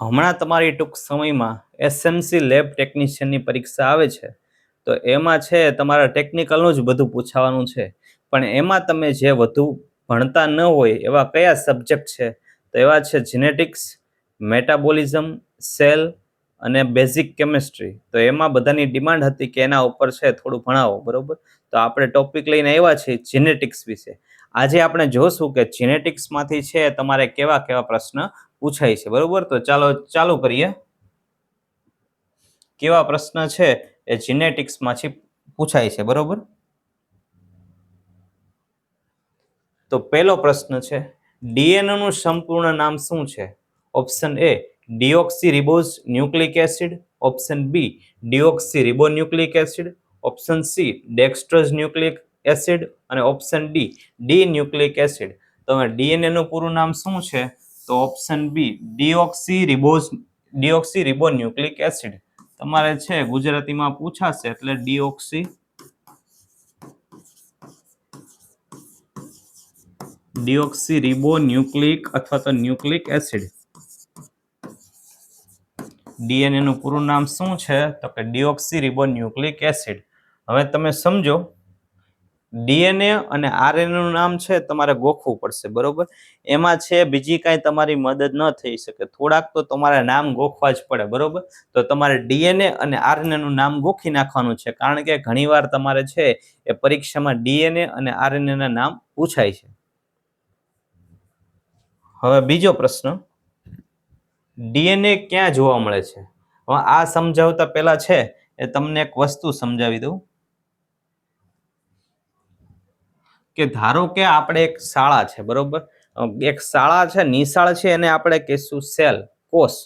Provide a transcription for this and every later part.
હમણાં તમારી ટૂંક સમયમાં એસએમસી લેબ ટેકનિશિયનની પરીક્ષા આવે છે, તો એમાં છે તમારા ટેકનિકલનું જ બધું પૂછાવાનું છે. પણ એમાં તમે જે વધુ ભણતા ન હોય એવા કયા સબ્જેક્ટ છે? તો એવા છે જીનેટિક્સ, મેટાબોલિઝમ, સેલ અને બેઝિક કેમિસ્ટ્રી. તો એમાં બધાની ડિમાન્ડ હતી કે એના ઉપર છે થોડું ભણાવો, બરોબર? તો આપણે ટોપિક લઈને આવ્યા છીએ જીનેટિક્સ વિશે. આજે આપણે જોશું કે જીનેટિક્સમાંથી છે તમારે કેવા કેવા પ્રશ્ન પૂછાય છે, બરોબર? તો ચાલો ચાલુ કરીએ. કેવા પ્રશ્ન છે એ જીનેટિક્સમાંથી પૂછાય છે, બરોબર? તો પહેલો પ્રશ્ન છે, ડીએનએ નું સંપૂર્ણ નામ શું છે? Option A deoxyribose nucleic acid, option B deoxyribonucleic acid, option C dextrose nucleic acid અને ઓપ્શન ડી ન્યુક્લિક એસિડ. તો ડીએનએ નું પૂરું નામ શું છે? તો ઓપ્શન બી ડીઓક્સીરિબોન્યુક્લિક એસિડ. તમારે છે ગુજરાતીમાં પૂછાશે એટલે ડીઓક્સીરિબોન્યુક્લિક અથવા તો ન્યુક્લિક એસિડ. ડીએનએ નું પૂરું નામ શું છે? તો કે ડીઓક્સીરિબોન્યુક્લિક એસિડ. હવે તમે સમજો, ડીએનએ અને આરએનએ નું નામ છે તમારે ગોખવું પડશે, બરોબર? એમાં છે બીજી કાંઈ તમારી મદદ ન થઈ શકે, થોડાક તો તમારે નામ ગોખવા જ પડે, બરોબર? તો તમારે ડીએનએ અને આરએનએ નું નામ ગોખી નાખવાનું છે, કારણ કે ઘણીવાર તમારે છે એ પરીક્ષામાં ડીએનએ અને આરએનએ ના નામ પૂછાય છે. હવે બીજો પ્રશ્ન, ડીએનએ ક્યાં જોવા મળે છે? હવે આ સમજાવતા પહેલા છે એ તમને એક વસ્તુ સમજાવી દઉં કે ધારો કે આપણે એક શાળા છે, બરોબર? એક શાળા છે, નિશાળ છે, એને આપણે કહીશું સેલ, કોષ.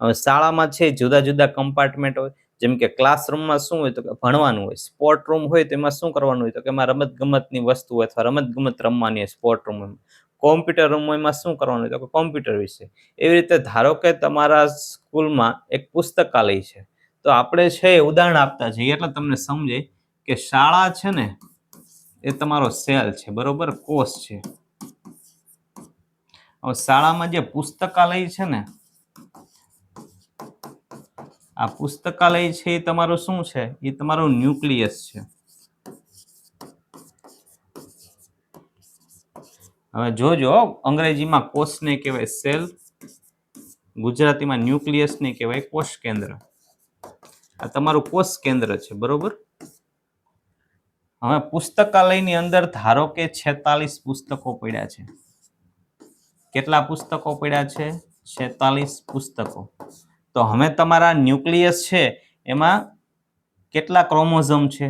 હવે શાળામાં છે જુદા જુદા કમ્પાર્ટમેન્ટ હોય, જેમ કે ક્લાસરૂમમાં શું હોય તો કે ભણવાનું હોય, સ્પોર્ટ રૂમ હોય તો એમાં શું કરવાનું હોય તો કે એમાં રમત ગમતની વસ્તુ હોય અથવા રમત ગમત રમવાની હોય સ્પોર્ટ રૂમમાં. કોમ્પ્યુટર રૂમમાં એમાં શું કરવાનું હોય તો કે કોમ્પ્યુટર વિશે. એવી રીતે ધારો કે તમારા સ્કૂલમાં એક પુસ્તકાલય છે, તો આપણે છે ઉદાહરણ આપતા જઈએ એટલે તમને સમજે કે શાળા છે ને એ તમારો સેલ છે, બરોબર? કોષ છે. હવે શાળામાં જે પુસ્તકાલય છે ને, આ પુસ્તકાલય છે એ તમારું શું છે? એ તમારું ન્યુક્લિયસ છે. હવે જોજો, અંગ્રેજીમાં કોષને કહેવાય સેલ, ગુજરાતીમાં ન્યુક્લિયસને કહેવાય કોષ કેન્દ્ર. આ તમારું કોષ કેન્દ્ર છે, બરોબર? હવે પુસ્તકાલયની અંદર ધારો કે 46 પુસ્તકો પડ્યા છે. કેટલા પુસ્તકો પડ્યા છે? 46 પુસ્તકો. તો હવે તમારા ન્યુક્લિયસ છે એમાં કેટલા ક્રોમોઝોમ છે?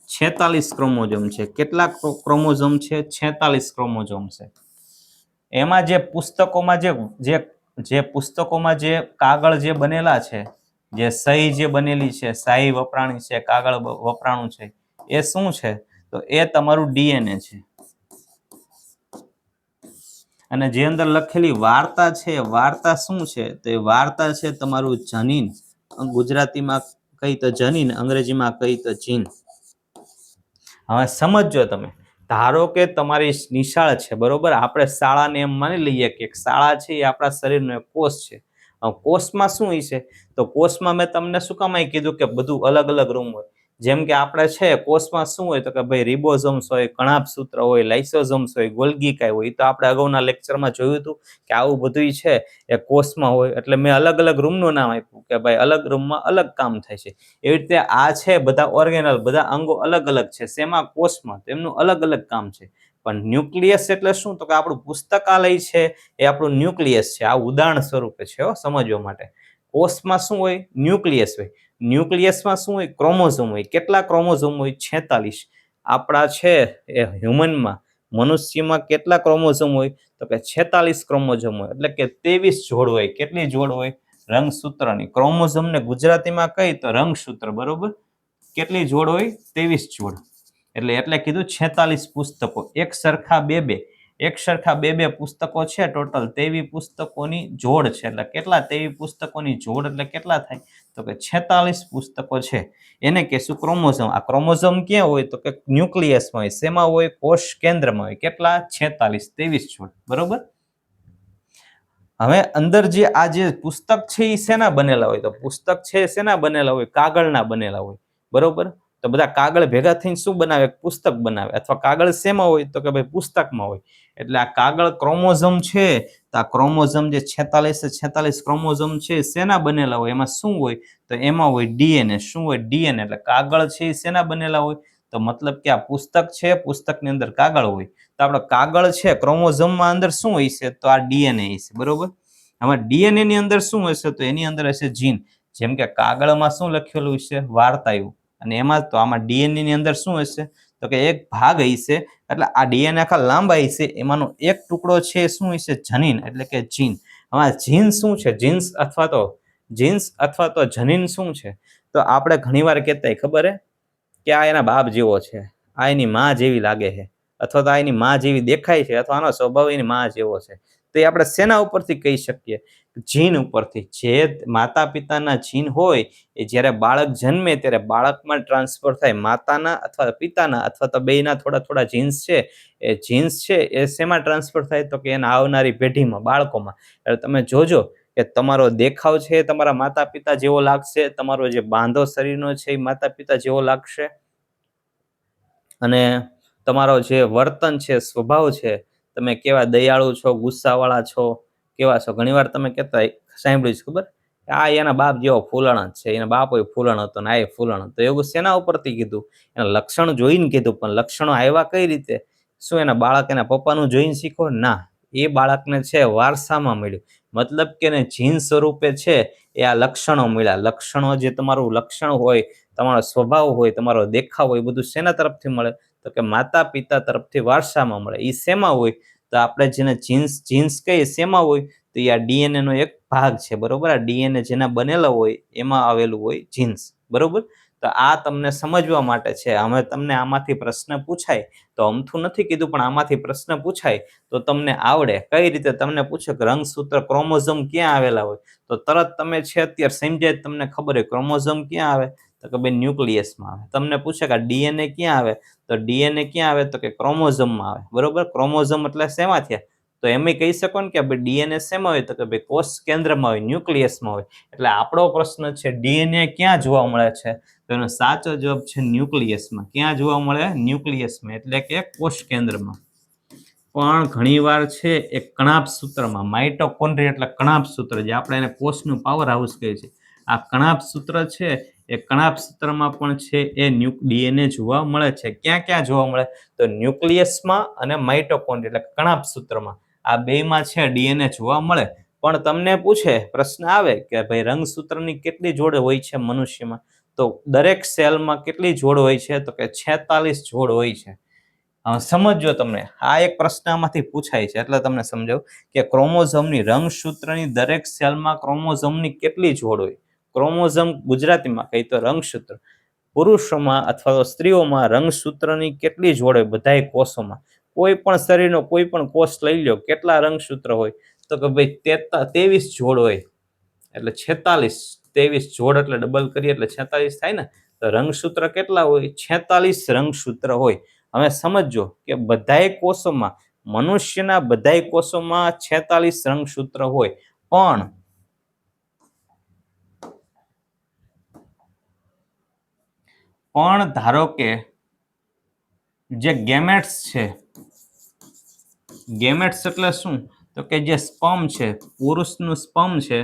46 ક્રોમોઝોમ છે. કેટલા ક્રોમોઝોમ છે? 46 ક્રોમોઝોમ છે. એમાં જે પુસ્તકોમાં જે કાગળ જે બનેલા છે, જે સહી જે બનેલી છે, શાહી વપરાણી છે, કાગળ વપરાણું છે, એ શું છે? તો એ તમારું ડીએનએ છે. અને જે અંદર લખેલી વાર્તા છે, વાર્તા શું છે? તો એ વાર્તા છે તમારું જનીન. ગુજરાતીમાં કઈ તો જનીન, અંગ્રેજીમાં કઈ તો જીન. હવે સમજો તમે, ધારો કે તમારી નિશાળ છે, બરોબર? આપણે શાળાને એમ માની લઈએ કે શાળા છે એ આપણા શરીરનો એક કોષ છે. કોષમાં શું હોય છે? તો કોષમાં મેં તમને શું કામ કીધું કે બધું અલગ અલગ રૂમ હોય. જેમ કે આપણે છે કોષમાં શું હોય તો કે ભાઈ રિબોઝોમ્સ હોય, કણાભસૂત્ર હોય, લાઇસોઝોમ્સ હોય, ગોલ્ગી કાંઈ હોય. તો આપણે અગાઉના લેક્ચરમાં જોયું હતું કે આવું બધું છે એ કોષમાં હોય. એટલે મેં અલગ અલગ રૂમનું નામ આપ્યું કે ભાઈ અલગ રૂમમાં અલગ કામ થાય છે. એવી રીતે આ છે બધા ઓર્ગેનલ, બધા અંગો અલગ અલગ છે. શેમાં? કોષમાં. તેમનું અલગ અલગ કામ છે. પણ ન્યુક્લિયસ એટલે શું? તો કે આપણું પુસ્તકાલય છે એ આપણું ન્યુક્લિયસ છે. આ ઉદાહરણ સ્વરૂપે છે સમજવા માટે. કોષમાં શું હોય? ન્યુક્લિયસ હોય. ન્યુક્લિયસમાં શું હોય? ક્રોમોઝોમ હોય. કેટલા ક્રોમોઝોમ હોય? 46. આપણા છે એ હ્યુમનમાં, મનુષ્યમાં કેટલા ક્રોમોઝોમ હોય? તો કે 46 ક્રોમોઝોમ હોય. એટલે કે 23 જોડ હોય. કેટલી જોડ હોય? રંગસૂત્રની. ક્રોમોઝોમને ગુજરાતીમાં કઈ તો રંગસૂત્ર, બરોબર? કેટલી જોડ હોય? 23 જોડ. એટલે કીધું 46 પુસ્તકો, એક સરખા બે. એક સરખા બે પુસ્તકો છે ટોટલ 23 પુસ્તકોની જોડ છે. એટલે કેટલા 23 પુસ્તકોની જોડ એટલે કેટલા થાય? તો કે 46 પુસ્તકો છે. એને કહેશું ક્રોમોઝોમ. આ ક્રોમોઝોમ ક્યાં હોય? તો કે ન્યુક્લિયસમાં હોય. શેમાં હોય? કોષ કેન્દ્રમાં હોય. કેટલા? 46, 23 જોડ. બરોબર. હવે અંદર જે આ જે પુસ્તક છે એ શેના બનેલા હોય? તો પુસ્તક છે શેના બનેલા હોય? કાગળના બનેલા હોય. બરોબર. તો બધા કાગળ ભેગા થઈને શું બનાવે? પુસ્તક બનાવે. અથવા કાગળ શેમાં હોય? તો કે ભાઈ પુસ્તકમાં હોય. એટલે આ કાગળ ક્રોમોઝોમ છે. તો આ ક્રોમોઝોમ જે 46 ક્રોમોઝોમ છે શેના બનેલા હોય? એમાં શું હોય? તો એમાં હોય ડીએનએ. શું હોય? ડીએનએ. એટલે કાગળ છે એ શેના બનેલા હોય? તો મતલબ કે આ પુસ્તક છે, પુસ્તકની અંદર કાગળ હોય. તો આપણો કાગળ છે ક્રોમોઝોમમાં અંદર શું હોય છે? તો આ ડીએનએ છે. બરોબર. આમાં ડીએનએ ની અંદર શું હશે? તો એની અંદર હશે જીન. જેમ કે કાગળમાં શું લખેલું છે? વાર્તાયું. અને એમાં તો આમાં ડીએનએ ની અંદર શું હશે? તો કે એક ભાગ હશે. એટલે આ ડીએનએ આખા લાંબા હશે. એમાંનો એક ટુકડો છે શું હશે? જનીન એટલે કે જીન. આમાં જીન શું છે? જીન્સ અથવા તો જનીન શું છે? તો આપણે ઘણીવાર કહેતા ખબર હે કે આ એના બાપ જેવો છે, આ એની માં જેવી લાગે છે, અથવા તો આ એની માં જેવી દેખાય છે, અથવા આનો સ્વભાવ એની માં જેવો છે. તો એ આપણે શેના ઉપરથી કહી શકીએ? જીન ઉપરથી. જે માતા પિતાના જીન હોય એ જ્યારે બાળક જન્મે ત્યારે બાળકમાં ટ્રાન્સફર થાય. માતાના અથવા પિતાના અથવા તો બેયના થોડા થોડા જીન્સ છે, એ જીન્સ છે એ શેમાં ટ્રાન્સફર થાય? તો કે એના આવનારી પેઢીમાં, બાળકોમાં. એટલે તમે જોજો કે તમારો દેખાવ છે એ તમારા માતા પિતા જેવો લાગશે, તમારો જે બાંધો શરીરનો છે એ માતા પિતા જેવો લાગશે, અને તમારો જે વર્તન છે, સ્વભાવ છે, તમે કેવા દયાળુ છો, ગુસ્સાવાળા છો, કેવા છો. ઘણીવાર તમે કહેતા સાંભળ્યું છે ખબર, આ એના બાપ જેવો ફૂલણ જ છે, એના બાપ હોય ફૂલણ હતો ને આ ફૂલણ. તો એવું શેના ઉપરથી કીધું? એના લક્ષણ જોઈને કીધું. પણ લક્ષણો આવ્યા કઈ રીતે? શું એના બાળક એના પપ્પાનું જોઈને શીખો? ના, એ બાળકને છે વારસામાં મળ્યું. મતલબ કે એને જીન સ્વરૂપે છે એ આ લક્ષણો મળ્યા. લક્ષણો જે તમારું લક્ષણ હોય, તમારો સ્વભાવ હોય, તમારો દેખાવ હોય, બધું શેના તરફથી મળે? તો કે માતા પિતા તરફથી વારસામાં મળે. એ શેમાં હોય? તો આપણે જેને જીન્સ કહીએ શેમાં હોય? તો એ આ ડીએનએ નો એક ભાગ છે. બરોબર. આ ડીએનએ જેના બનેલા હોય એમાં આવેલું હોય જીન્સ. બરોબર. તો આ તમને સમજવા માટે છે. હવે તમને આમાંથી પ્રશ્ન પૂછાય તો અમથું નથી કીધું, પણ આમાંથી પ્રશ્ન પૂછાય તો તમને આવડે. કઈ રીતે? તમને પૂછે કે રંગસૂત્ર ક્રોમોઝોમ ક્યાં આવેલા હોય, તો તરત તમે છે અત્યારે સમજાય, તમને ખબર હોય ક્રોમોઝોમ ક્યાં આવે? તો કે ભાઈ ન્યુક્લિયસમાં આવે. તમને પૂછે કે ડીએનએ ક્યાં આવે? તો ડીએનએ ક્યાં આવે? તો કે ક્રોમોઝોમમાં આવે. બરોબર. ક્રોમોઝોમ એટલે શેમાં થયા? તો એમ કહી શકો ને કે ભાઈ ડીએનએ શેમાં હોય? તો કે ભાઈ કોષ કેન્દ્રમાં હોય, ન્યુક્લિયસમાં હોય. એટલે આપણો પ્રશ્ન છે ડીએનએ ક્યાં જોવા મળે છે? તો એનો સાચો જવાબ છે ન્યુક્લિયસમાં. ક્યાં જોવા મળે? ન્યુક્લિયસમાં, એટલે કે કોષ કેન્દ્રમાં. પણ ઘણીવાર છે એ કણાભ સૂત્રમાં, માઇટોકોન્ડ્રિયા એટલે કણાભ સૂત્ર, જે આપણે એને કોષનું પાવર હાઉસ કહીએ છીએ, આ કણાભ સૂત્ર છે એ કણાભ સૂત્રમાં પણ છે એ ડીએનએ જોવા મળે છે. ક્યાં ક્યાં જોવા મળે? તો ન્યુક્લિયસમાં અને માઇટોકોન્ડ્રિયા એટલે કણાભ સૂત્રમાં. આ બેમાં છે ડીએનએ જોવા મળે. પણ તમને પૂછે, પ્રશ્ન આવે કે ભાઈ રંગસૂત્રની કેટલી જોડ હોય છે મનુષ્યમાં? તો દરેક સેલમાં કેટલી જોડ હોય છે? તો કે 46 જોડ હોય છે. સમજો તમને, આ એક પ્રશ્ન આમાંથી પૂછાય છે એટલે તમને સમજાવું કે ક્રોમોઝોમની રંગસૂત્રની દરેક સેલમાં ક્રોમોઝોમની કેટલી જોડ હોય? ક્રોમોઝોમ ગુજરાતીમાં કહી તો રંગસૂત્ર. પુરુષોમાં અથવા તો સ્ત્રીઓમાં રંગસૂત્રની કેટલી જોડ હોય? બધાય કોષોમાં. કોઈ પણ શરીરનો કોઈ પણ કોષ લઈ લો, કેટલા રંગસૂત્ર હોય? તો કે ભાઈ 23 જોડ હોય. એટલે 46, 23 જોડ એટલે ડબલ કરીએ એટલે 46 થાય ને. તો રંગસૂત્ર કેટલા હોય? 46 રંગસૂત્ર હોય. હવે સમજો કે બધાય કોષોમાં, મનુષ્યના બધાય કોષોમાં 46 રંગસૂત્ર હોય. પણ ધારો કે જે ગેમેટ્સ છે, ગેમેટ્સ એટલે શું? તો કે જે સ્પર્મ છે, પુરુષનું સ્પર્મ છે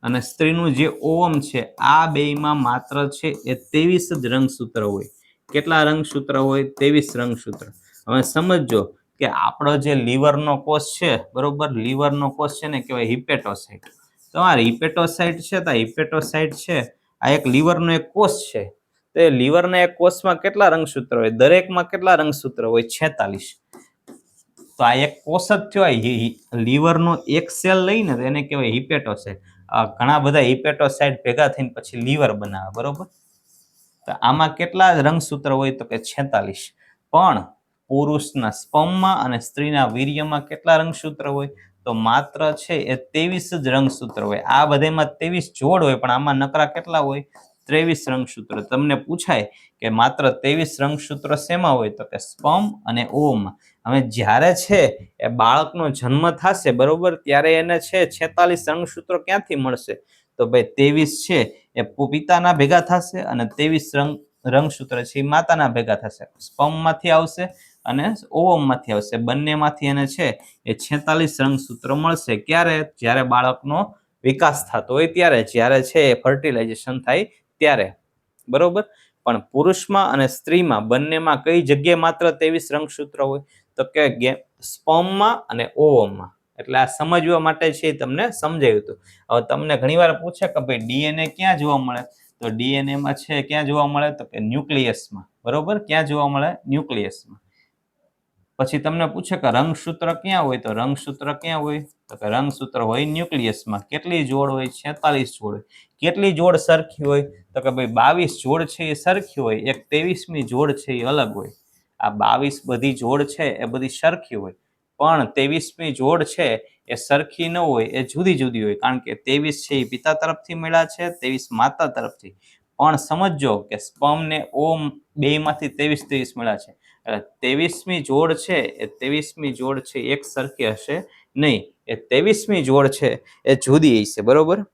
અને સ્ત્રીનું જે ઓવમ છે, આ બેયમાં માત્ર છે એ 23 જ રંગસૂત્ર હોય. કેટલા રંગસૂત્ર હોય? 23 રંગસૂત્ર. હવે સમજો કે આપણો જે લીવરનો કોષ છે, બરોબર, લીવરનો કોષ છે ને કહેવાય હિપેટોસાઇટ. તો આ હિપેટોસાઇટ છે, તો હિપેટોસાઇટ છે આ એક લીવરનો એક કોષ છે. તો એ લીવરના એક કોષમાં કેટલા રંગસૂત્ર હોય? દરેકમાં કેટલા રંગસૂત્ર હોય? 46. તો આ એક કોષ જ થયો. લીવરનો એક સેલ લઈને એને કહેવાય હિપેટોસાઇટ. ઘણા બધા હિપેટોસાઇટ ભેગા થઈને પછી લીવર બનાવે. બરોબર. તો આમાં કેટલા રંગસૂત્ર હોય? તો કે 46. પણ પુરુષના સ્પર્મમાં અને સ્ત્રીના વીર્યમાં કેટલા રંગસૂત્ર હોય? તો માત્ર છે એ 23 જ રંગસૂત્ર હોય. આ બધામાં 23 જોડ હોય, પણ આમાં નકરા કેટલા હોય? 23 રંગસૂત્ર. તમને પૂછાય કે માત્ર 23 રંગસૂત્ર શેમાં હોય? તો કે સ્પર્મ અને ઓવમમાં. હવે જ્યારે છે એ બાળકનો જન્મ થશે, બરોબર, ત્યારે એને છે 46 રંગસૂત્રો ક્યાંથી મળશે? તો ભાઈ 23 છે એ પિતાના ભેગા થશે અને 23 રંગસૂત્ર છે એ માતાના ભેગા થશે. સ્પર્મમાંથી આવશે અને ઓવમમાંથી આવશે. બંનેમાંથી એને છે એ 46 રંગસૂત્ર મળશે. ક્યારે? જ્યારે બાળકનો વિકાસ થતો હોય ત્યારે, જ્યારે છે એ ફર્ટિલાઇઝેશન થાય ત્યારે, બરોબર. પણ પુરુષમાં અને સ્ત્રીમાં બંનેમાં કઈ જગ્યાએ માત્ર 23 રંગસૂત્ર હોય? તો કે સ્પર્મમાં અને ઓવમમાં. એટલે આ સમજવા માટે છે તમને સમજાવ્યું હતું. હવે તમને ઘણીવાર પૂછે કે ભાઈ ડીએનએ ક્યાં જોવા મળે? તો ડીએનએ માં છે ક્યાં જોવા મળે? તો કે ન્યુક્લિયસમાં, બરોબર. ક્યાં જોવા મળે? ન્યુક્લિયસમાં. પછી તમને પૂછે કે રંગસૂત્ર ક્યાં હોય? તો રંગસૂત્ર ક્યાં હોય? તો કે રંગસૂત્ર હોય ન્યુક્લિયસમાં. કેટલી જોડ હોય? 46 જોડ. કેટલી જોડ સરખી હોય? તો કે ભાઈ 22 જોડ છે એ સરખી હોય, એક 23મી જોડ છે એ અલગ હોય. આ 22 બધી જોડ છે એ બધી સરખી હોય, પણ 23મી જોડ છે એ સરખી ન હોય, એ જુદી જુદી હોય. કારણ કે 23 છે એ પિતા તરફથી મળ્યા છે, 23 માતા તરફથી. પણ સમજો કે સ્પર્મ ને ઓવમ બેયમાંથી 23 મળ્યા છે. 23મી જોડ છે એ 23મી જોડ છે એક સરખી હશે નહીં, એ 23મી જોડ છે એ જુદી હશે, બરોબર.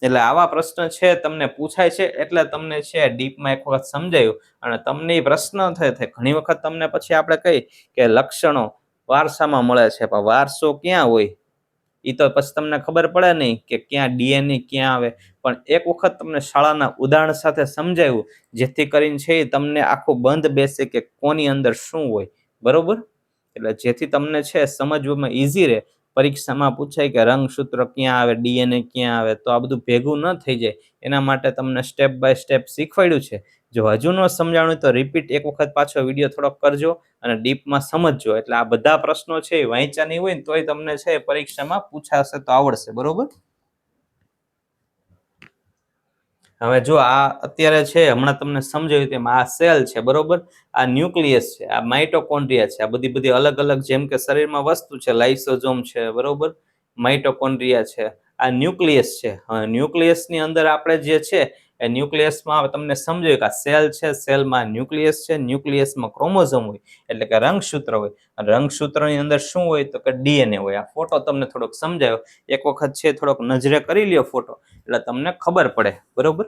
એટલે આવા પ્રશ્ન છે તમને પૂછાય છે, એટલે તમને છે ડીપમાં એક વખત સમજાયું અને તમને પ્રશ્ન થાય. ઘણી વખત તમને પછી આપણે કહી કે લક્ષણો વારસામાં મળે છે, પણ વારસો ક્યાં હોય એ તો પછી તમને ખબર પડે નહીં કે ક્યાં ડીએનએ ક્યાં આવે. પણ એક વખત તમને શાળાના ઉદાહરણ સાથે સમજાવ્યું, જેથી કરીને છે તમને આખું બંધ બેસે કે કોની અંદર શું હોય, બરોબર. એટલે જેથી તમને છે સમજવામાં ઈઝી રહે. પરીક્ષામાં પૂછાય કે રંગસૂત્ર ક્યાં આવે, ડીએનએ ક્યાં આવે, તો આ બધું ભેગું ન થઈ જાય એના માટે તમને સ્ટેપ બાય સ્ટેપ શીખવાડ્યું છે. જો હજુ ન સમજાણું તો રિપીટ એક વખત પાછો વિડીયો થોડોક કરજો અને ડીપમાં સમજજો. એટલે આ બધા પ્રશ્નો છે એ વાંચ્યા નહીં હોય ને તોય તમને છે પરીક્ષામાં પૂછાશે તો આવડશે, બરોબર. હવે જો આ અત્યારે છે હમણાં તમને સમજાવ્યું તેમ આ સેલ છે, બરોબર. આ ન્યુક્લિયસ છે, આ માઇટોકોન્ડ્રિયા છે, આ બધી અલગ અલગ જેમ કે શરીરમાં વસ્તુ છે, લાઇસોસોમ છે, બરોબર, માઇટોકોન્ડ્રિયા છે, આ ન્યુક્લિયસ છે. હવે ન્યુક્લિયસની અંદર આપણે જે છે એ ન્યુક્લિયસમાં તમને સમજાયું કે આ સેલ છે, સેલમાં ન્યુક્લિયસ છે, ન્યુક્લિયસમાં ક્રોમોઝોમ હોય એટલે કે રંગસૂત્ર હોય. રંગસૂત્રની અંદર શું હોય? તો કે ડીએનએ હોય. આ ફોટો તમને થોડોક સમજાયો, એક વખત છે થોડોક નજરે કરી લ્યો ફોટો એટલે તમને ખબર પડે, બરોબર.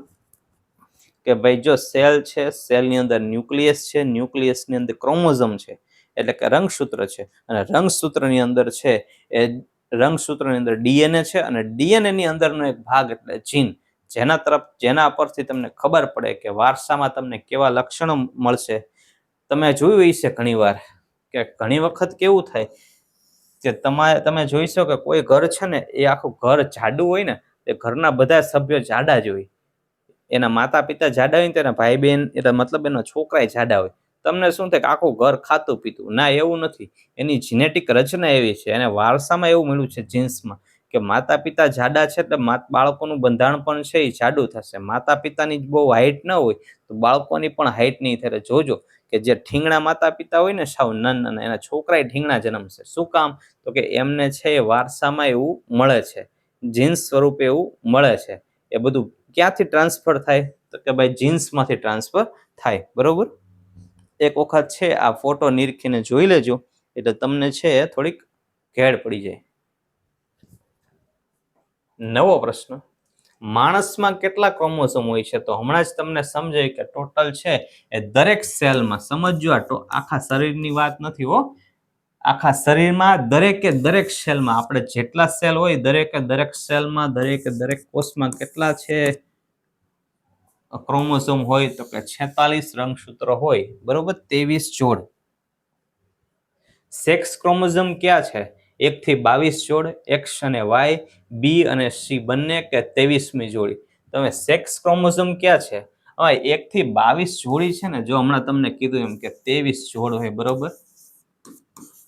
કે ભાઈ જો સેલ છે, સેલની અંદર ન્યુક્લિયસ છે, ન્યુક્લિયસની અંદર ક્રોમોઝોમ છે એટલે કે રંગસૂત્ર છે, અને રંગસૂત્રની અંદર છે એ રંગસૂત્રની અંદર ડીએનએ છે, અને ડીએનએ ની અંદરનો એક ભાગ એટલે જીન, જેના પરથી તમને ખબર પડે કે વારસામાં તમને કેવા લક્ષણો મળશે. તમે જોયું હશે ઘણીવાર કે ઘણી વખત કેવું થાય કે તમે જોઈશો કે કોઈ ઘર છે ને એ આખું ઘર જાડું હોય ને, એ ઘરના બધા સભ્યો જાડા જ હોય. એના માતા પિતા જાડા હોય ને તેના ભાઈ બહેન એટલે મતલબ એના છોકરા જાડા હોય. તમને શું થાય કે આખું ઘર ખાતું પીતું? ના, એવું નથી. એની જીનેટિક રચના એવી છે, એને વારસામાં એવું મળ્યું છે જીન્સમાં કે માતા પિતા જાડા છે એટલે બાળકોનું બંધારણ પણ છે એ જાડું થશે. માતા પિતાની બહુ હાઈટ ન હોય તો બાળકોની પણ હાઈટ નહીં થાય. જોજો કે જે ઠીંગણા માતા પિતા હોય ને, સાવ નાના, એના છોકરા ઠીંગણા જન્મશે. શું કામ? તો કે એમને છે એ વારસામાં એવું મળે છે, જીન્સ સ્વરૂપે એવું મળે છે. એ બધું ક્યાંથી ટ્રાન્સફર થાય? તો કે ભાઈ જીન્સમાંથી ટ્રાન્સફર થાય, બરોબર. એક વખત છે આ ફોટો નિરખીને જોઈ લેજો એટલે તમને છે થોડીક ઘેડ પડી જાય. નવો પ્રશ્ન, માણસમાં કેટલા ક્રોમોઝોમ હોય છે? તો હમણાં જ તમને સમજાય કે ટોટલ છે એ દરેક સેલમાં, સમજો આખા શરીરની વાત નથી હો, આખા શરીરમાં દરેક સેલમાં આપણે જેટલા સેલ હોય દરેક સેલમાં દરેક કોષમાં કેટલા છે ક્રોમોઝોમ હોય? તો કે 46 રંગસૂત્રો હોય, બરોબર, 23 જોડ. સેક્સ ક્રોમોઝોમ ક્યાં છે? 1 થી 22 જોડ, એક્સ અને વાય, બી અને સી બંને કે 23મી જોડી. તમે સેક્સ ક્રોમોઝોમ ક્યાં છે? હવે 1 થી 22 જોડી છે ને, જો હમણાં તમને કીધું એમ કે 23 જોડ હોય, બરોબર.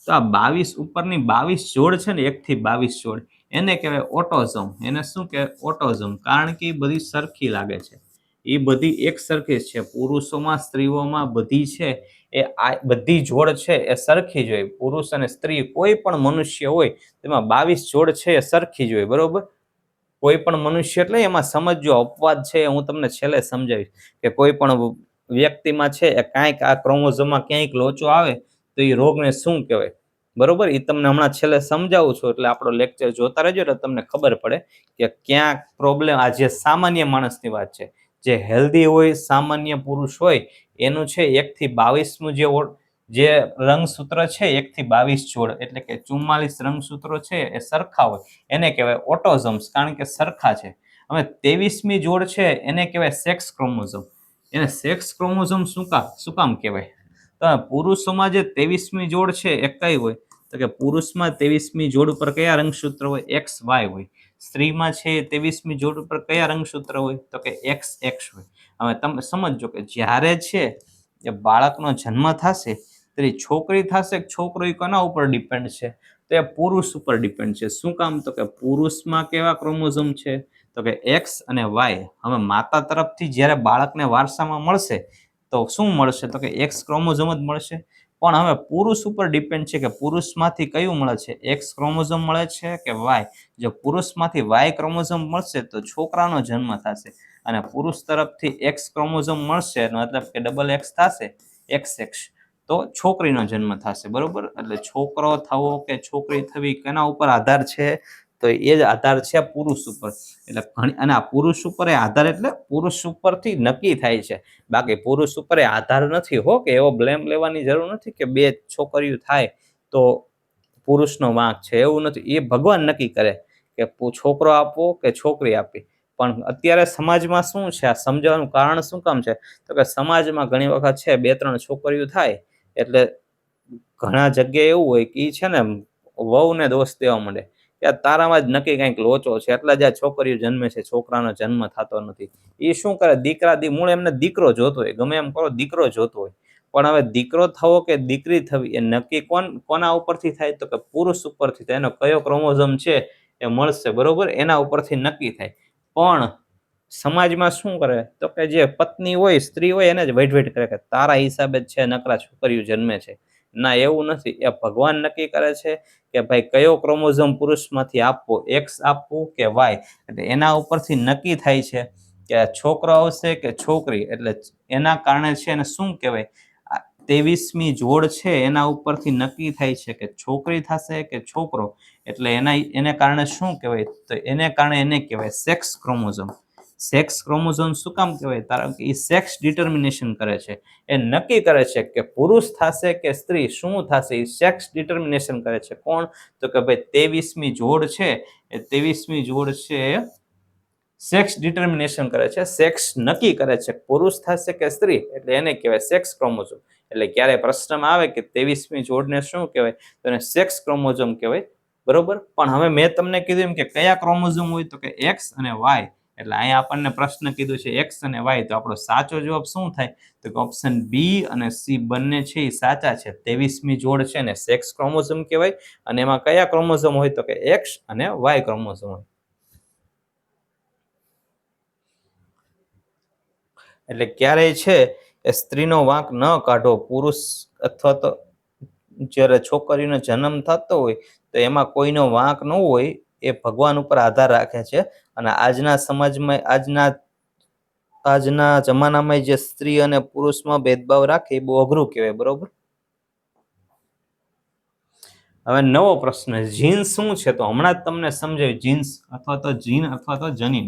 તો આ 22 ઉપરની 22 જોડ છે ને, 1 થી 22 જોડ, એને કહેવાય ઓટોઝોમ. એને શું કહેવાય? ઓટોઝોમ. કારણ કે એ બધી સરખી લાગે છે. એ બધી એક સરખી જ છે. પુરુષોમાં સ્ત્રીઓમાં બધી છે એ બધી જોડ છે એ સરખી જ હોય. પુરુષ અને સ્ત્રી કોઈ પણ મનુષ્ય હોય તેમાં 22 જોડ છે એ સરખી જ હોય. બરોબર, કોઈ પણ મનુષ્ય એટલે એમાં સમજો અપવાદ છે, હું તમને છેલ્લે સમજાવીશ કે કોઈ પણ વ્યક્તિમાં છે એ કાંઈક આ ક્રોમોઝોમમાં ક્યાંક લોચો આવે તો એ રોગને શું કહેવાય. બરોબર, એ તમને હમણાં છેલ્લે સમજાવું છું, એટલે આપણો લેક્ચર જોતા રહેજો એટલે તમને ખબર પડે કે ક્યાં પ્રોબ્લેમ. આ જે સામાન્ય માણસની વાત છે, જે હેલ્ધી હોય, સામાન્ય પુરુષ હોય, એનું છે 1 થી 22મું જે રંગસૂત્ર છે 1 થી 22 જોડ, એટલે કે 44 રંગસૂત્રો છે એ સરખા હોય એને કહેવાય ઓટોઝોમ્સ, કારણ કે સરખા છે. હવે 23મી જોડ છે એને કહેવાય સેક્સ ક્રોમોઝોમ. એને સેક્સ ક્રોમોઝોમ શું કામ કહેવાય? તો પુરુષોમાં જે 23મી જોડ છે એ કઈ હોય? તો કે પુરુષમાં 23મી જોડ ઉપર કયા રંગસૂત્ર હોય? XY હોય. સ્ત્રીમાં છે 23મી જોડ ઉપર કયા રંગસૂત્ર હોય? તો કે XX હોય. હવે તમે સમજો કે જ્યારે છે એ બાળકનો જન્મ થશે ત્યારે છોકરી થશે કે છોકરો, એ કોના ઉપર ડિપેન્ડ છે? તો એ પુરુષ ઉપર ડિપેન્ડ છે. શું કામ? તો કે પુરુષમાં કેવા ક્રોમોઝોમ છે? તો કે X અને Y. હવે માતા તરફથી જ્યારે બાળકને વારસામાં મળશે તો શું મળશે? તો કે X ક્રોમોઝોમ જ મળશે. પણ હવે પુરુષ ઉપર ડિપેન્ડ છે કે પુરુષમાંથી કયું મળે છે, X ક્રોમોઝોમ મળે છે કે Y. જો પુરુષમાંથી Y ક્રોમોઝોમ મળશે તો છોકરાનો જન્મ થશે, અને પુરુષ તરફથી X ક્રોમોઝોમ મળશે મતલબ કે ડબલ X થશે, XX, તો છોકરીનો જન્મ થશે. બરોબર, એટલે છોકરો થવો કે છોકરી થવી કેના ઉપર આધાર છે? તો એ જ આધાર છે પુરુષ ઉપર. એટલે અને આ પુરુષ ઉપર એ આધાર એટલે પુરુષ ઉપરથી નક્કી થાય છે, બાકી પુરુષ ઉપર એ આધાર નથી હો, કે એવો બ્લેમ લેવાની જરૂર નથી કે 2 છોકરીઓ થાય તો પુરુષનો વાંક છે, એવું નથી. એ ભગવાન નક્કી કરે કે છોકરો આપવો કે છોકરી આપવી. પણ અત્યારે સમાજમાં શું છે, આ સમજાવવાનું કારણ શું કામ છે? તો કે સમાજમાં ઘણી વખત છે 2-3 છોકરીઓ થાય એટલે ઘણા જગ્યાએ એવું હોય કે ઈ છે ને વહુને દોષ દેવા માંડે કે તારામાં જ નક્કી કંઈક લોચો છે, એટલે જ આ છોકરીઓ જન્મે છે, છોકરાનો જન્મ થતો નથી. એ શું કરે? મૂળ એમને દીકરો જોતો હોય, ગમે એમ કરો દીકરો જોતો હોય. પણ હવે દીકરો થવો કે દીકરી થવી એ નક્કી કોના ઉપરથી થાય? તો કે પુરુષ ઉપરથી થાય. એનો કયો ક્રોમોઝોમ છે એ મળશે, બરોબર, એના ઉપરથી નક્કી થાય. પણ સમાજમાં શું કરે? તો કે જે પત્ની હોય, સ્ત્રી હોય, એને જ વઢવઢ કરે કે તારા હિસાબે જ છે નકરા છોકરીઓ જન્મે છે. ના, એવું નથી. એ ભગવાન નક્કી કરે છે કે ભાઈ કયો ક્રોમોઝોમ પુરુષમાંથી આપવો, X આપવું કે Y. એટલે એના ઉપરથી નક્કી થાય છે કે છોકરો આવશે કે છોકરી. એટલે એના કારણે છે એને શું કહેવાય? 23મી જોડ છે એના ઉપરથી નક્કી થાય છે કે છોકરી થશે કે છોકરો. એટલે એને કારણે શું કહેવાય? તો એને કારણે એને કહેવાય સેક્સ ક્રોમોઝોમ. સેક્સ ક્રોમોઝોમ શું કામ કહેવાય? કારણ કે એ સેક્સ ડિટર્મિનેશન કરે છે, એ નક્કી કરે છે કે પુરુષ થશે કે સ્ત્રી, શું થશે, એ સેક્સ ડિટર્મિનેશન કરે છે. કોણ? તો કે ભાઈ 23મી જોડ છે એ 23મી જોડ છે સેક્સ ડિટર્મિનેશન કરે છે, સેક્સ નક્કી કરે છે, પુરુષ થશે કે સ્ત્રી, એટલે એને કહેવાય સેક્સ ક્રોમોઝોમ. એટલે ક્યારે પ્રશ્નમાં આવે કે 23મી જોડને શું કહેવાય? તો એને સેક્સ ક્રોમોઝોમ કહેવાય. બરોબર, પણ હવે મેં તમને કીધું એમ કે કયા ક્રોમોઝોમ હોય? તો કે X અને Y. એટલે અહીંયા આપણને પ્રશ્ન કીધું છે X અને Y, તો આપણો સાચો જવાબ શું થાય? તો કે ઓપ્શન B અને C બંને છે એ સાચા છે. 23મી જોડ છે ને સેક્સ ક્રોમોઝોમ કહેવાય, અને એમાં કયા ક્રોમોઝોમ હોય? તો કે X અને Y ક્રોમોઝોમ હોય. એટલે ક્યારેય છે એ સ્ત્રીનો વાંક ન કાઢો. પુરુષ અથવા તો જ્યારે છોકરીનો જન્મ થતો હોય તો એમાં કોઈનો વાંક ન હોય, એ ભગવાન ઉપર આધાર રાખે છે. અને આજના સમાજમાં, આજના જમાનામાં જે સ્ત્રી અને પુરુષમાં ભેદભાવ રાખે એ બહુ અઘરું કહેવાય. બરોબર, હવે નવો પ્રશ્ન, જીન શું છે? તો હમણાં જ તમને સમજાવ્યું, જીન્સ અથવા તો જીન અથવા તો જનીન.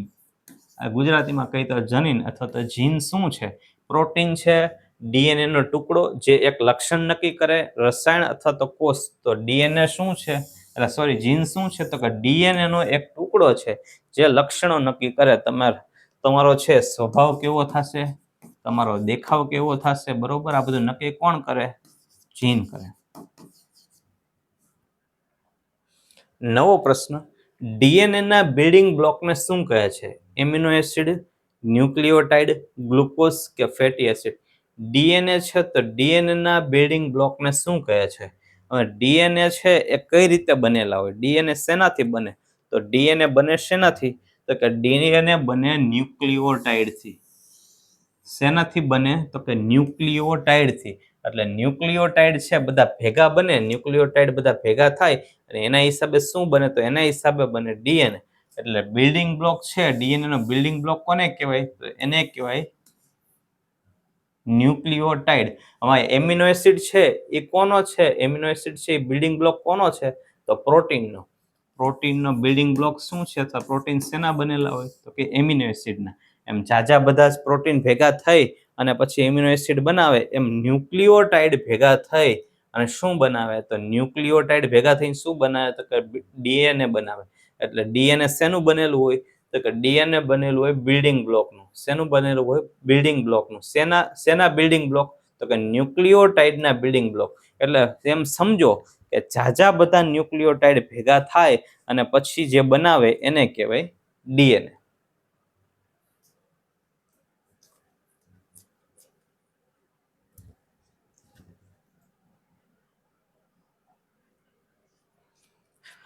ગુજરાતીમાં કહી તો જનીન અથવા તો જીન શું છે? પ્રોટીન છે, ડીએનએ નો ટુકડો જે એક લક્ષણ નક્કી કરે, રસાયણ અથવા તો કોષ. તો ડીએનએ શું છે? એટલે સોરી, જીન શું છે? તો કે ડીએનએ નો એક ટુકડો છે જે લક્ષણો નક્કી કરે. તમારો છે સ્વભાવ કેવો થશે, તમારો દેખાવ કેવો થશે. બરોબર, આ બધું નક્કી કોણ કરે? જીન કરે. નવો પ્રશ્ન, ડીએનએ ના બિલ્ડિંગ બ્લોકને શું કહે છે? એમિનો એસિડ, ન્યુક્લિયોટાઇડ, ગ્લુકોઝ કે ફેટી એસિડ? ડીએનએ છે તો ડીએનએ ના બિલ્ડિંગ બ્લોકને શું કહે છે? હવે ડીએનએ છે એ કઈ રીતે બનેલા હોય? ડીએનએ શેનાથી બને? તો ડીએનએ બને શેનાથી? તો કે ડીએનએ બને ન્યુક્લિયોટાઇડથી. શેનાથી બને તો કે ન્યુક્લિયોટાઇડથી. એટલે ન્યુક્લિયોટાઇડ છે બધા ભેગા બને, ન્યુક્લિયોટાઇડ બધા ભેગા થાય અને એના હિસાબે શું બને તો એના હિસાબે બને ડીએનએ. એટલે બિલ્ડિંગ બ્લોક છે ડીએનએ નો બિલ્ડિંગ બ્લોક કોને કહેવાય તો એને કહેવાય ન્યુક્લિયોટાઇડ. આમાં એમિનો એસિડ છે એ કોનો છે? એમિનો એસિડ છે એ બિલ્ડિંગ બ્લોક કોનો છે તો પ્રોટીનનો. પ્રોટીનનો બિલ્ડિંગ બ્લોક શું છે? તો પ્રોટીન શેના બનેલા હોય તો કે એમિનો એસિડના. એમ જાજા બધા જ પ્રોટીન ભેગા થઈ અને પછી એમિનો એસિડ બનાવે એમ ન્યુક્લિયોટાઇડ ભેગા થઈ અને શું બનાવે તો ન્યુક્લિયોટાઇડ ભેગા થઈને શું બનાવે તો કે ડીએનએ બનાવે. એટલે ડીએનએ શેનું બનેલું હોય તો કે ડીએનએ બનેલું હોય બિલ્ડિંગ બ્લોકનું. શેનું બનેલું હોય? બિલ્ડિંગ બ્લોકનું. શેના બિલ્ડિંગ બ્લોક તો કે ન્યુક્લિયોટાઇડના બિલ્ડિંગ બ્લોક. એટલે એમ સમજો કે જાજા બધા ન્યુક્લિયોટાઇડ ભેગા થાય અને પછી જે બનાવે એને કહેવાય ડીએનએ.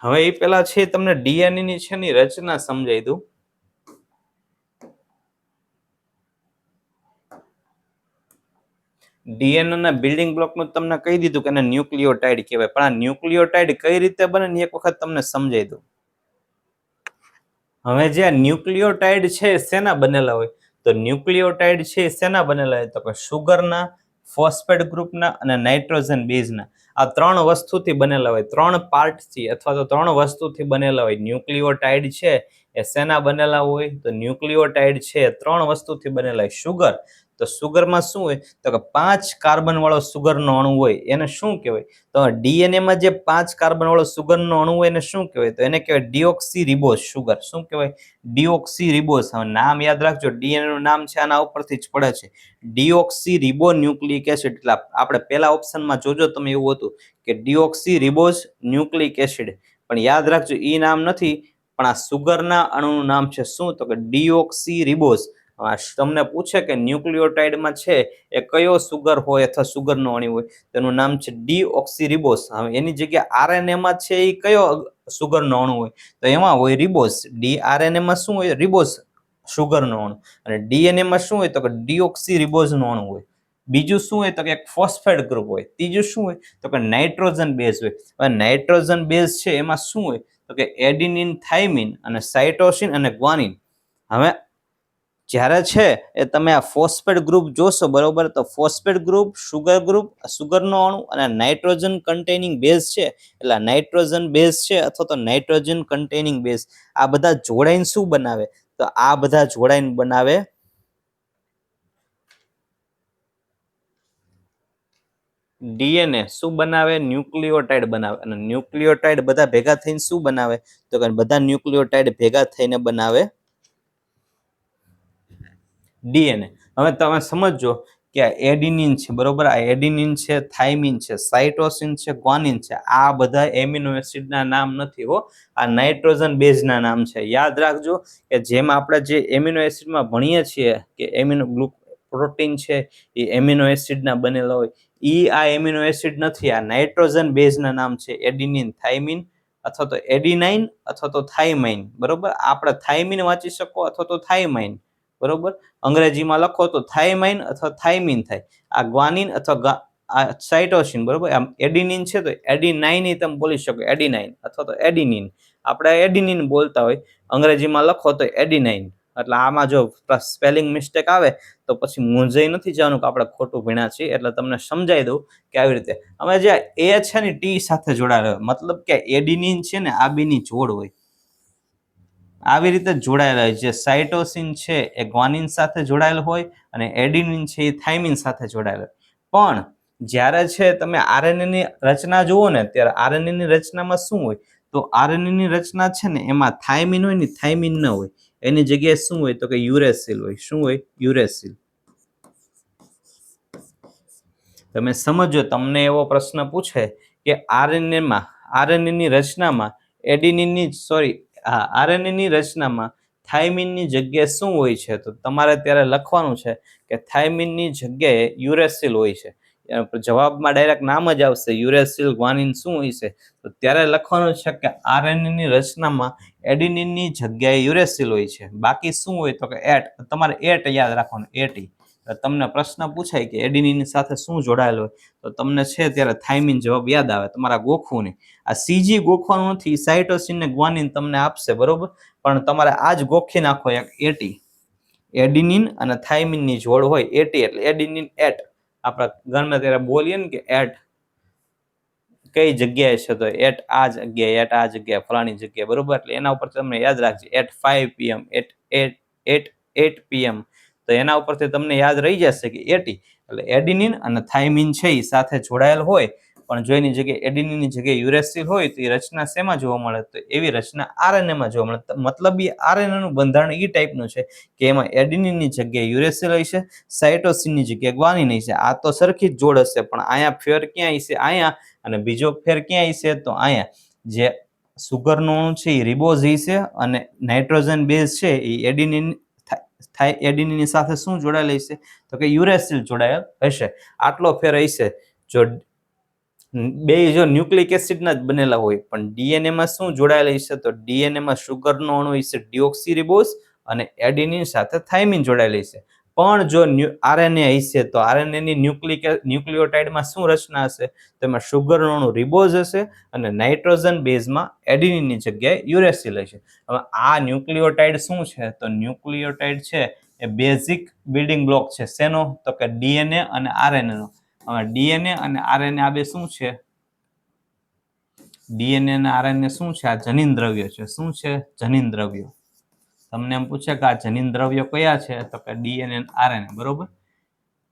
હવે એ પેલા છે તમને ડીએનએ ની છે ની રચના સમજાઈ દઉં. ડીએનએ ના બિલ્ડિંગ બ્લોકનું તમને કહી દીધું કે એને ન્યુક્લિયોટાઇડ કહેવાય, પણ આ ન્યુક્લિયોટાઇડ કઈ રીતે બને ને એક વખત તમને સમજાઈ દઉં. હવે જે ન્યુક્લિયોટાઇડ છે શેના બનેલા હોય તો ન્યુક્લિયોટાઇડ છે શેના બનેલા હોય તો કે સુગરના, ફોસ્ફેટ ગ્રુપના અને નાઇટ્રોજન બેઝના. આ ત્રણ વસ્તુથી બનેલા હોય, ત્રણ પાર્ટથી અથવા તો ત્રણ વસ્તુથી બનેલા હોય. ન્યુક્લિયોટાઇડ છે એ શેના બનેલા હોય તો ન્યુક્લિયોટાઇડ છે ત્રણ વસ્તુથી બનેલા હોય. સુગર, તો સુગરમાં શું હોય તો કે 5 કાર્બન વાળો સુગરનો અણુ હોય એને શું કહેવાય તો ડીએનએ માં જે 5 કાર્બન વાળો સુગરનો અણુ હોય એને શું કહેવાય તો એને કહેવાય ડીઓક્સીરિબોઝ સુગર. શું કહેવાય? ડીઓક્સીરિબોઝ. હવે નામ યાદ રાખજો, ડીએનએ નું નામ છે આના ઉપરથી જ પડે છે, ડીઓક્સીરિબો ન્યુક્લિક એસિડ. એટલે આપણે પહેલા ઓપ્શનમાં જોજો તમે એવું હતું કે ડીઓક્સીરિબોઝ ન્યુક્લિક એસિડ, પણ યાદ રાખજો એ નામ નથી, પણ આ સુગરના અણુનું નામ છે શું તો કે ડીઓક્સીરિબોઝ. તમને પૂછે કે ન્યુક્લિયોટાઇડમાં છે એ કયો સુગર હોય અથવા સુગરનો અણુ હોય તેનું નામ છે ડીઓક્સીરિબોઝ. હવે એની જગ્યાએ આરએનએ માં છે એ કયો સુગરનો અણુ હોય તો એમાં હોય રિબોઝ. ડીઆરએનએ માં શું હોય? રિબોઝ સુગરનો અણુ. અને ડીએનએ માં શું હોય તો કે ડીઓક્સીરિબોઝનો અણુ હોય. બીજું શું હોય તો કે એક ફોસ્ફેટ ગ્રુપ હોય. ત્રીજું શું હોય તો કે નાઇટ્રોજન બેઝ હોય. હવે નાઇટ્રોજન બેઝ છે એમાં શું હોય તો કે એડિનિન, થાઇમિન અને સાઇટોસિન અને ગ્વાનિન. હવે જ્યારે છે એ તમે આ ફોસ્ફેટ ગ્રુપ જોશો બરોબર, તો ફોસ્ફેટ ગ્રુપ, સુગરનો અણુ અને નાઇટ્રોજન કન્ટેનિંગ બેઝ છે. એટલે નાઇટ્રોજન બેઝ છે અથવા તો નાઇટ્રોજન કન્ટેનિંગ બેઝ, આ બધા જોડાઈને શું બનાવે તો આ બધા જોડાઈને બનાવે ડીએનએ. શું બનાવે? ન્યુક્લિયોટાઇડ બનાવે. અને ન્યુક્લિયોટાઇડ બધા ભેગા થઈને શું બનાવે તો કે બધા ન્યુક્લિયોટાઇડ ભેગા થઈને બનાવે ડીએનએ. હવે તમે સમજો કે આ એડિનિન છે બરોબર, આ એડિનિન છે, થાઇમિન છે, સાઇટોસિન છે, ગ્વાનિન છે, આ બધા એમિનો એસિડના નામ નથી હો, આ નાઇટ્રોજન બેઝના નામ છે. યાદ રાખજો કે જેમ આપણે જે એમિનો એસિડમાં ભણીએ છીએ કે એમિનો પ્રોટીન છે એ એમિનો એસિડના બનેલા હોય, આ એમિનો એસિડ નથી, આ નાઇટ્રોજન બેઝના નામ છે એડિનિન, થાઇમિન અથવા તો એડિનાઇન અથવા તો થાઇમાઇન. બરોબર, આપણે થાઇમિન વાંચી શકો અથવા તો થાઇમાઇન. બરોબર, અંગ્રેજીમાં લખો તો થાઇમાઇન અથવા થાઇમિન થાય. આ ગ્વાનિન અથવા આ સાઇટોસિન. બરોબર, આમ એડિનિન છે તો એડિનાઇન તમે બોલી શકો, એડિનાઇન અથવા તો એડિનિન. આપણે એડિનિન બોલતા હોય, અંગ્રેજીમાં લખો તો એડિનાઇન. એટલે આમાં જો સ્પેલિંગ મિસ્ટેક આવે તો પછી મૂંઝાઈ નથી જવાનું કે આપણે ખોટું ભણ્યા છીએ. એટલે તમને સમજાઈ દઉં કે આવી રીતે અમે જે એ છે ને ટી સાથે જોડાયેલો, મતલબ કે એડિનિન છે ને આ બેની જોડ હોય, આવી રીતે જોડાયેલા હોય. જે સાઇટોસિન છે એ ગ્વાનિન સાથે જોડાયેલ હોય અને એડિનિન છે એ થાઇમિન સાથે જોડાયેલ હોય. પણ જ્યારે છે તમે આરએનએ ની રચના જુઓ ને ત્યારે આરએનએ ની રચનામાં શું હોય તો આરએનએ ની રચના છે ને એમાં થાઇમિન હોય ને થાઇમિન ન હોય, એની જગ્યાએ શું હોય તો કે યુરેસિલ હોય. શું હોય? યુરેસિલ. તમે સમજો, તમને એવો પ્રશ્ન પૂછે કે આરએનએ ની રચનામાં આરએનએ ની રચનામાં થાઇમિનની જગ્યાએ શું હોય છે તો તમારે ત્યારે લખવાનું છે કે થાઇમિનની જગ્યાએ યુરેસિલ હોય છે. જવાબમાં ડાયરેક્ટ નામ જ આવશે યુરેસિલ, ગ્વાનિન શું હોય છે તો ત્યારે લખવાનું છે કે આરએનએ ની રચનામાં એડિનિનની જગ્યાએ યુરેસિલ હોય છે. બાકી શું હોય તો કે તમારે એટ યાદ રાખવાનું, એટી. તમને પ્રશ્ન પૂછાય કે એડિનિન સાથે શું જોડાયેલું હોય તો તમને છે ત્યારે થાઇમિન જવાબ યાદ આવે, તમારા ગોખવું નહીં. આ સીજી ગોખવાનું નથી, સાઇટોસિન ને ગ્વાનિન તમને આપશે, બરોબર, પણ તમારે આ જ ગોખી નાખો એક એટી. એડિનિન અને થાઇમિનની જોડ હોય એટી એટલે એડિનિન એટ. આપણે ગમે ત્યારે બોલીએ ને કે એટ કઈ જગ્યાએ છે, તો એટ આ જગ્યાએ, એટ આ જગ્યાએ, ફલાણી જગ્યાએ, બરોબર. એટલે એના ઉપર તમને યાદ રાખજો એટ 5 PM, એટ 8 PM. તો એના ઉપરથી તમને યાદ રહી જશે કે એટી એટલે એડિનિન અને થાઇમિન છે એ સાથે જોડાયેલ હોય. પણ જો એની જગ્યાએ એડિનિનની જગ્યાએ યુરેસિલ હોય તો એ રચના શેમાં જોવા મળે? તો એવી રચના આરએનએમાં જોવા મળે. મતલબ એ આરએનએનું બંધારણ એ ટાઈપનું છે કે એમાં એડિનિનની જગ્યાએ યુરેસિલ હશે, સાઇટોસિનની જગ્યાએ ગ્વાનિન હશે. આ તો સરખી જ જોડ હશે, પણ અહીંયા ફેર ક્યાં હશે? અહીંયા. અને બીજો ફેર ક્યાં હશે? તો અહીંયા. જે સુગરનો અણુ છે એ રિબોઝ હશે અને નાઇટ્રોજન બેઝ છે એ એડિનિનની સાથે શું જોડાયેલ હશે? તો કે યુરેસિલ જોડાયેલ હશે. આટલો ફેર હશે. જો બે જો ન્યુક્લિક એસિડના જ બનેલા હોય, પણ ડીએનએમાં શું જોડાયેલ હશે? તો ડીએનએમાં સુગરનો અણુ હશે ડિઓક્સીરિબોઝ અને એડિનિન સાથે થાઇમિન જોડાયેલ હશે. પણ જો આરએનએ હશે તો આરએનએની ન્યુક્લિયોટાઇડમાં શું રચના હશે? તો એમાં સુગરનો અણુ રિબોઝ હશે અને નાઇટ્રોજન બેઝમાં એડિનિનની જગ્યાએ યુરેસિલ હશે. હવે આ ન્યુક્લિયોટાઇડ શું છે? તો ન્યુક્લિયોટાઇડ છે એ બેઝિક બિલ્ડિંગ બ્લોક છે. શેનો? તો કે ડીએનએ અને આરએનએનો. હવે ડીએનએ અને આરએનએ આ બે શું છે? ડીએનએ અને આરએનએ શું છે? આ જનીન દ્રવ્ય છે. શું છે? જનીન દ્રવ્યો. તમને એમ પૂછે કે આ જનીન દ્રવ્યો કયા છે? તો કે ડીએનએ અને આરએનએ, બરોબર.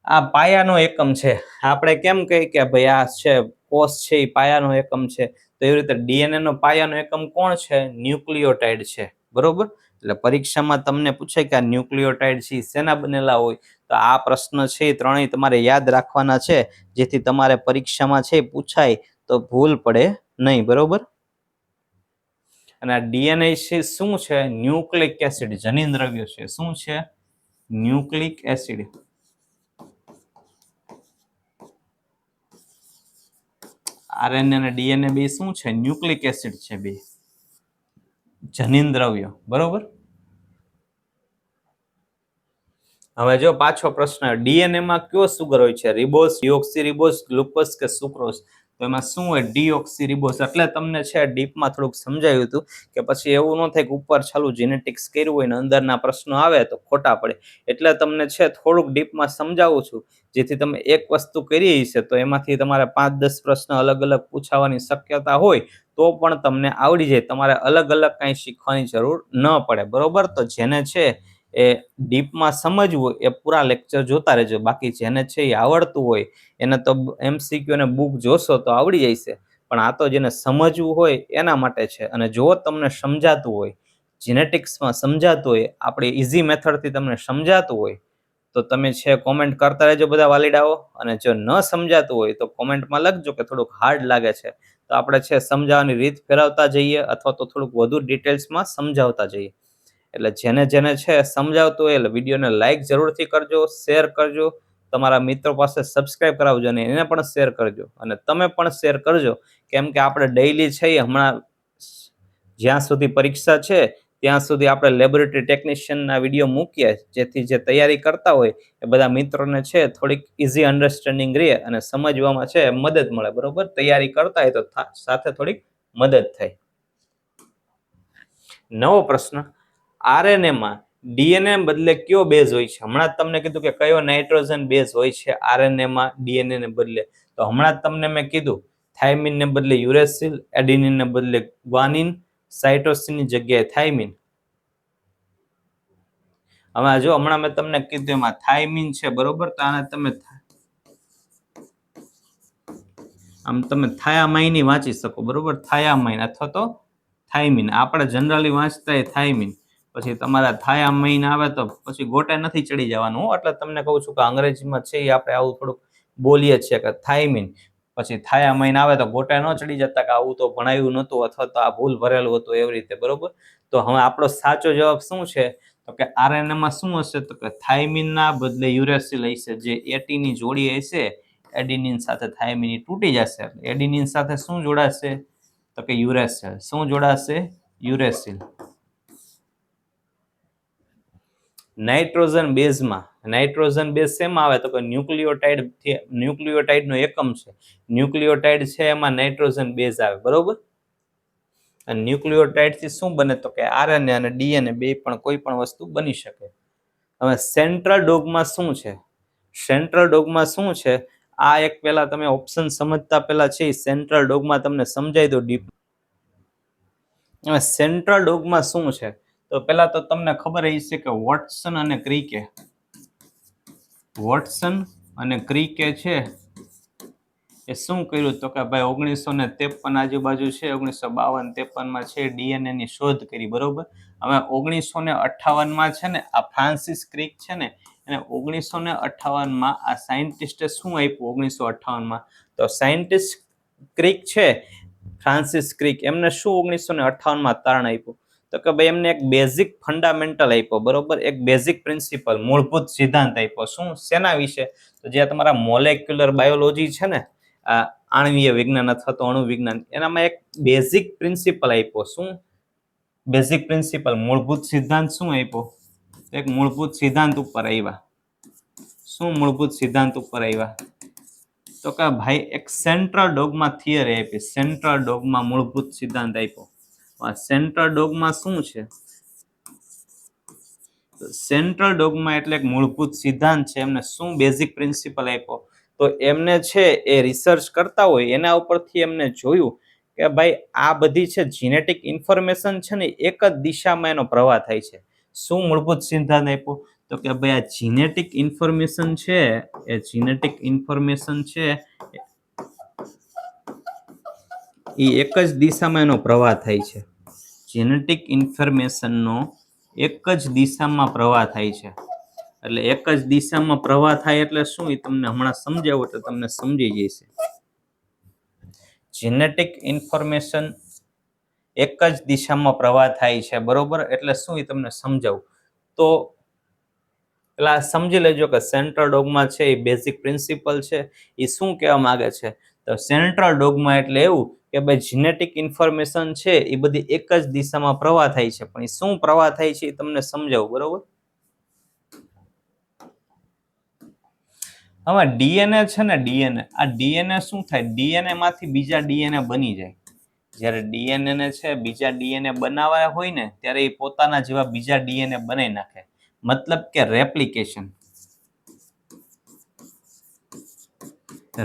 આ પાયાનો એકમ છે. આપણે કેમ કહીએ કે ભાઈ આ છે કોષ છે એ પાયાનો એકમ છે, તો એવી રીતે ડીએનએ નો પાયાનો એકમ કોણ છે? ન્યુક્લિયોટાઇડ છે, બરોબર. એટલે પરીક્ષામાં તમને પૂછે કે આ ન્યુક્લિયોટાઇડ છે શેના બનેલા હોય? તો આ પ્રશ્ન છે એ ત્રણેય તમારે યાદ રાખવાના છે, જેથી તમારે પરીક્ષામાં છે પૂછાય તો ભૂલ પડે નહીં, બરોબર. અને આ ડીએનએ છે શું છે? ન્યુક્લિક એસિડ, જનીન દ્રવ્ય છે. શું છે? Nucleic acid. આરએનએ અને ડીએનએ બે શું છે? ન્યુક્લિક એસિડ છે, બે જનીન દ્રવ્યો, બરોબર. હવે જો પાછો પ્રશ્ન, ડીએનએમાં કયો સુગર હોય છે? રિબોઝ, ડિઓક્સીરિબોઝ, ગ્લુકોઝ કે સુક્રોઝ? તો એમાં શું હોય? ડિઓક્સીરિબોઝ. એટલે તમને છે ડીપમાં થોડુંક સમજાવ્યું હતું કે પછી એવું ન થાય કે ઉપર ચાલુ જેનેટિક્સ કર્યું હોય ને અંદરના પ્રશ્નો આવે તો ખોટા પડે. એટલે તમને છે થોડુંક ડીપમાં સમજાવું છું, જેથી તમે એક વસ્તુ કરી હશે તો એમાંથી તમારે 5-10 પ્રશ્ન અલગ અલગ પૂછાવાની શક્યતા હોય તો પણ તમને આવડી જાય. તમારે અલગ અલગ કાંઈ શીખવાની જરૂર ન પડે, બરોબર. તો જેને છે એ ડીપમાં સમજવું હોય એ પૂરા લેક્ચર જોતા રહેજો. બાકી જેને છે એ આવડતું હોય એને તો એમસીક્યુ અને બુક જોશો તો આવડી જાય છે, પણ આ તો જેને સમજવું હોય એના માટે છે. અને જો તમને સમજાતું હોય, જેનેટિક્સમાં સમજાતું હોય, આપણી ઇઝી મેથડથી તમને સમજાતું હોય તો તમે છે કોમેન્ટ કરતા રહેજો બધા વાલીડાઓ. અને જો ન સમજાતું હોય તો કોમેન્ટમાં લખજો કે થોડુંક હાર્ડ લાગે છે, તો આપણે છે સમજાવવાની રીત ફેરવતા જઈએ અથવા તો થોડુંક વધુ ડિટેલ્સમાં સમજાવતા જઈએ. એટલે જેને જેને છે સમજાવતું હોય એટલે વિડીયોને લાઈક જરૂરથી કરજો, શેર કરજો, તમારા મિત્રો પાસે સબસ્ક્રાઇબ કરાવજો અને એને પણ શેર કરજો. અને તમે પણ શેર કરજો, કેમ કે આપણે ડેઈલી છે હમણાં જ્યાં સુધી પરીક્ષા છે ત્યાં સુધી આપણે લેબોરેટરી ટેકનિશિયનના વિડીયો મૂકીએ, જેથી જે તૈયારી કરતા હોય એ બધા મિત્રોને છે થોડીક ઇઝી અન્ડરસ્ટેન્ડિંગ રહે અને સમજવામાં છે મદદ મળે, બરોબર. તૈયારી કરતા હોય તો સાથે થોડીક મદદ થાય. નવો પ્રશ્ન, આરએનએમાં ડીએનએ બદલે કયો બેઝ હોય છે? હમણાં જ તમને કીધું કે કયો નાઇટ્રોજન બેઝ હોય છે આરએનએમાં ડીએનએ ને બદલે. તો હમણાં જ તમને મેં કીધું થાઇમિન ને બદલે યુરેસિલ, એડિનિન ને બદલે ગ્વાનિન, સાઇટોસિનની જગ્યાએ થાઇમિન. હવે જો હમણાં મેં તમને કીધું એમાં થાઇમિન છે, બરોબર. તો આને તમે થાયામાઇન વાંચી શકો, બરોબર. થાયામાઇન અથવા તો થાઇમિન. આપણે જનરલી વાંચતા થાઇમિન, પછી તમારા થાયામાઇન આવે તો પછી ગોટે નથી ચડી જવાનું. એટલે તમને કહું છું કે અંગ્રેજીમાં છે એ આપણે આવું થોડુંક બોલીએ છીએ કે થાઇમિન, પછી થાયામાઇન આવે તો ગોટે ન ચડી જતા કે આવું તો ભણાયું નહોતું અથવા તો આ ભૂલ ભરેલું હતું, એવી રીતે, બરોબર. તો હવે આપણો સાચો જવાબ શું છે? તો કે આરએનએમાં શું હશે? તો કે થાઇમિનના બદલે યુરેસિલ હશે. જે એટીની જોડી હશે એડિનિન સાથે થાઇમિન તૂટી જશે. એડિનિન સાથે શું જોડાશે? તો કે યુરેસિલ. શું જોડાશે? યુરેસિલ. નાઇટ્રોજન બેઝમાં નાઇટ્રોજન બેઝ શેમાં આવે તો કે ન્યુક્લિયોટાઇડ નો એકમ છે, ન્યુક્લિયોટાઇડ છે એમાં નાઇટ્રોજન બેઝ આવે, બરોબર. અને ન્યુક્લિયોટાઇડ થી શું બને તો કે આરએનએ અને ડીએનએ બે પણ કોઈ પણ વસ્તુ બની શકે. હવે સેન્ટ્રલ ડોગમાં શું છે? સેન્ટ્રલ ડોગમાં શું છે? આ એક પેલા તમે ઓપ્શન સમજતા પેલા છે સેન્ટ્રલ ડોગમાં તમને સમજાઈ દો ડીપ. હવે સેન્ટ્રલ ડોગમાં શું છે તો પેલા તો તમને ખબર હશે કે વોટસન અને ક્રિકે છે એ શું કર્યું તો કે ભાઈ 1953 આજુબાજુ છે, 1952-53 છે ડીએનએ ની શોધ કરી, બરોબર. હવે 1958 છે ને આ ફ્રાન્સિસ ક્રિક છે ને એને 1958 આ સાયન્ટિસ્ટે શું આપ્યું 1958 તો સાયન્ટિસ્ટ ક્રિક છે ફ્રાન્સિસ ક્રિક એમને શું 1958 તારણ આપ્યું તો કે ભાઈ એમને એક બેઝિક ફંડામેન્ટલ આપ્યો, બરોબર. એક બેઝિક પ્રિન્સિપલ મૂળભૂત સિદ્ધાંત આપ્યો. શું? શેના વિશે? તો જે તમારા મોલેક્યુલર બાયોલોજી છે ને આણ્વીય વિજ્ઞાન અથવા તો અણુ વિજ્ઞાન એનામાં એક બેઝિક પ્રિન્સિપલ આપ્યો. શું બેઝિક પ્રિન્સિપલ? મૂળભૂત સિદ્ધાંત શું આપ્યો? એક મૂળભૂત સિદ્ધાંત ઉપર આવ્યા. શું મૂળભૂત સિદ્ધાંત ઉપર આવ્યા તો કે ભાઈ એક સેન્ટ્રલ ડોગમા થિયરી આપી, સેન્ટ્રલ ડોગમા મૂળભૂત સિદ્ધાંત આપ્યો. સેન્ટ્રલ ડોગમા શું છે? સેન્ટ્રલ ડોગમા એટલે એક મૂળભૂત સિદ્ધાંત છે. એમને શું બેઝિક પ્રિન્સિપલ આપ્યો તો એમને છે એ રિસર્ચ કરતા હોય એના ઉપરથી એમને જોયું કે ભાઈ આ બધી છે જીનેટિક ઇન્ફોર્મેશન છે ને એક જ દિશામાં એનો પ્રવાહ થાય છે. શું મૂળભૂત સિદ્ધાંત આપ્યો તો કે ભાઈ આ જીનેટિક ઇન્ફોર્મેશન છે એ જીનેટિક ઇન્ફોર્મેશન છે એ એક જ દિશામાં એનો પ્રવાહ થાય છે. જેનેટિક ઇન્ફોર્મેશનનો એક જ દિશામાં પ્રવાહ થાય છે. એટલે એક જ દિશામાં પ્રવાહ થાય એટલે શું એ તમને હમણાં સમજાવું તો તમને સમજી જશે. જેનેટિક ઇન્ફોર્મેશન એક જ દિશામાં પ્રવાહ થાય છે, બરોબર. એટલે શું એ તમને સમજાવું તો પેલા સમજી લેજો કે સેન્ટ્રલ ડોગમા છે એ બેઝિક પ્રિન્સિપલ છે. એ શું કહેવા માંગે છે તો સેન્ટ્રલ ડોગમા એટલે એવું કે ભાઈ જીનેટિક ઇન્ફોર્મેશન છે એ બધી એક જ દિશામાં પ્રવાહ થાય છે. પણ એ શું પ્રવાહ થાય છે એ તમને સમજાવું, બરોબર. હવે ડીએનએ છે ને ડીએનએ શું થાય? ડીએનએ માંથી બીજા ડીએનએ બની જાય. જ્યારે ડીએનએ ને છે બીજા ડીએનએ બનાવવા હોય ને ત્યારે એ પોતાના જેવા બીજા ડીએનએ બનાવી નાખે, મતલબ કે રેપ્લિકેશન.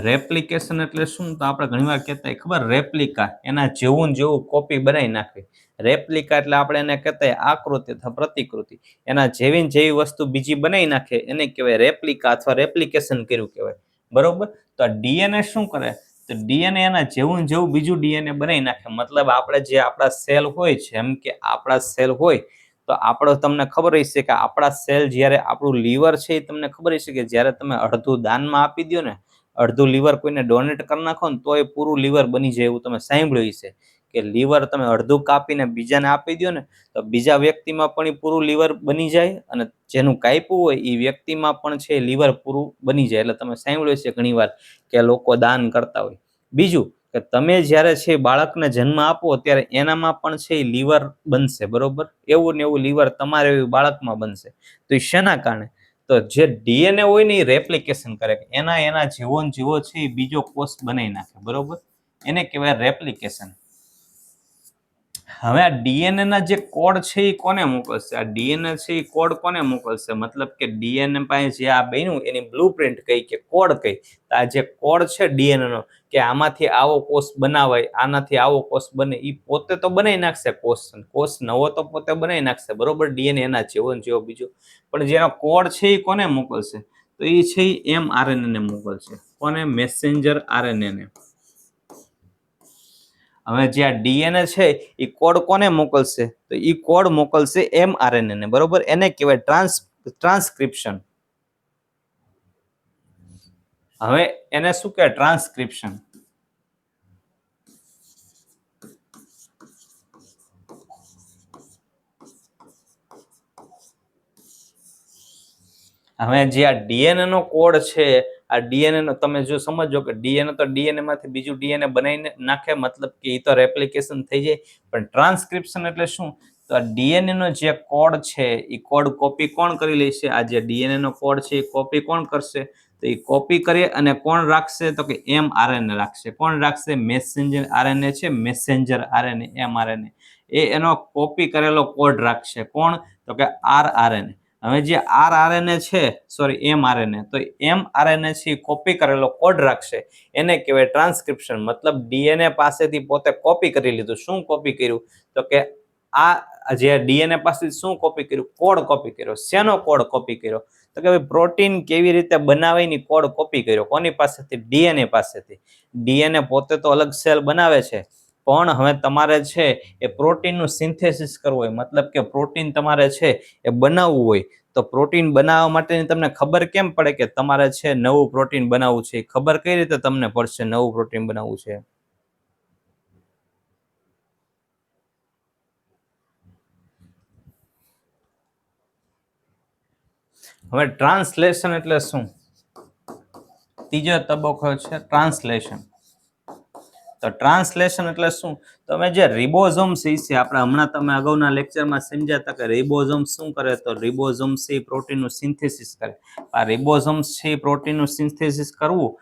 રેપ્લિકેશન એટલે શું તો આપણે ઘણીવાર કહેતા ખબર રેપ્લિકા, એના જેવું કોપી બનાવી નાખવી. રેપ્લિકા એટલે આપણે એને કહેતા આકૃતિ અથવા પ્રતિકૃતિ, એના જેવી વસ્તુ બીજી બનાવી નાખે એને કહેવાય રેપ્લિકા અથવા રેપ્લિકેશન કર્યું કહેવાય, બરોબર. તો ડીએનએ શું કરે તો ડીએનએ એના જેવું બીજું ડીએનએ બનાવી નાખે. મતલબ આપણે જે આપણા સેલ હોય છે એમ કે આપણા સેલ હોય તો આપણો તમને ખબર હશે કે આપણા સેલ જ્યારે આપણું લીવર છે એ તમને ખબર હશે કે જ્યારે તમે અડધું દાનમાં આપી દો ને, અડધું લીવર કોઈને ડોનેટ કરી નાખો ને તો એ પૂરું લીવર બની જાય. એવું તમે સાંભળ્યું હશે કે લીવર તમે અડધું કાપીને બીજાને આપી દો ને તો બીજા વ્યક્તિમાં પણ એ પૂરું લીવર બની જાય અને જેનું કાપ્યું હોય એ વ્યક્તિમાં પણ છે લીવર પૂરું બની જાય. એટલે તમે સાંભળ્યું હશે ઘણીવાર કે લોકો દાન કરતા હોય. બીજું કે તમે જ્યારે છે બાળકને જન્મ આપો ત્યારે એનામાં પણ છે એ લીવર બનશે, બરોબર. એવું ને એવું લીવર તમારે એવું બાળકમાં બનશે. તો એ શેના કારણે? તો જે ડીએનએ હોય ને એ રેપ્લિકેશન કરે, એના જેવો છે એ બીજો કોષ બનાવી નાખે, બરોબર. એને કહેવાય રેપ્લિકેશન. હવે આ ડીએનએ ના જે કોડ છે એ કોને મોકલશે? આ ડીએનએ છે એ કોડ કોને મોકલશે? મતલબ કે ડીએનએ પાસે જે આ બન્યું એની બ્લુપ્રિન્ટ કઈ કે કોડ કઈ, આ જે કોડ છે ડીએનએ નો કે આમાંથી આવો કોષ બનાવાય, આનાથી આવો કોષ બને, એ પોતે તો બનાવી નાખશે કોષ નવો તો પોતે બનાવી નાખશે, બરોબર. ડીએનએ એના જેવો બીજો, પણ જેનો કોડ છે એ કોને મોકલશે તો એ છે mRNA ને મોકલશે. કોને? મેસેન્જર આરએનએ ને. હવે જે આ ડીએનએ છે એ કોડ કોને મોકલશે તો એ કોડ મોકલશે mRNA ને, બરોબર. એને કહેવાય ટ્રાન્સક્રિપ્શન. હવે એને શું કહેવાય? ટ્રાન્સક્રિપ્શન. હવે જે આ ડીએનએ નો કોડ છે આ ડીએનએ નો તમે જો સમજો કે ડીએનએ તો ડીએનએ માંથી બીજું ડીએનએ બનાવીને નાખે, મતલબ કે એ તો રેપ્લિકેશન થઈ જાય. પણ ટ્રાન્સક્રિપ્શન એટલે શું? તો તો આ ડીએનએ નો જે કોડ છે એ કોડ કોપી કોણ કરી લેશે? આ જે ડીએનએ નો કોડ છે એ કોપી કોણ કરશે? તો એ કોપી કરી અને કોણ રાખશે? તો કે mRNA રાખશે. કોણ રાખશે? મેસેન્જર આરએનએ છે, મેસેન્જર આરએનએ, mRNA, એ એનો કોપી કરેલો કોડ રાખશે. કોણ? તો કે rRNA. હવે જે rRNA છે, સોરી mRNA, તો mRNA છે કોપી કરેલો કોડ રાખશે, એને કહેવાય ટ્રાન્સક્રિપ્શન. મતલબ ડીએનએ પાસેથી પોતે કોપી કરી લીધું. શું કોપી કર્યું? તો કે આ જે ડીએનએ પાસેથી શું કોપી કર્યું? કોડ કોપી કર્યો. શેનો કોડ કોપી કર્યો? તો કે ભાઈ પ્રોટીન કેવી રીતે બનાવે એની કોડ કોપી કર્યો. કોની પાસેથી? ડીએનએ પાસેથી. ડીએનએ પોતે તો અલગ સેલ બનાવે છે, પણ હવે તમારે છે એ પ્રોટીનનું સિન્થેસિસ કરવું હોય, મતલબ કે પ્રોટીન તમારે છે એ બનાવવું હોય, તો પ્રોટીન બનાવવા માટેની તમને ખબર કેમ પડે કે તમારે છે નવું પ્રોટીન બનાવવું છે? ખબર કઈ રીતે તમને પડશે નવું પ્રોટીન બનાવવું છે? હવે ટ્રાન્સલેશન એટલે શું? ત્રીજો તબક્કો છે ટ્રાન્સલેશન. તો ટ્રાન્સલેશન એટલે શું? તમે જે રિબોઝોમ્સ છે, આપણે હમણાં તમે અગાઉના લેક્ચરમાં સમજ્યા હતા કે રિબોઝોમ્સ શું કરે? તો રિબોઝોમ્સ છે પ્રોટીનનું સિન્થેસિસ કરે. આ રિબોઝોમ્સ છે પ્રોટીનનું સિન્થેસિસ કરવું,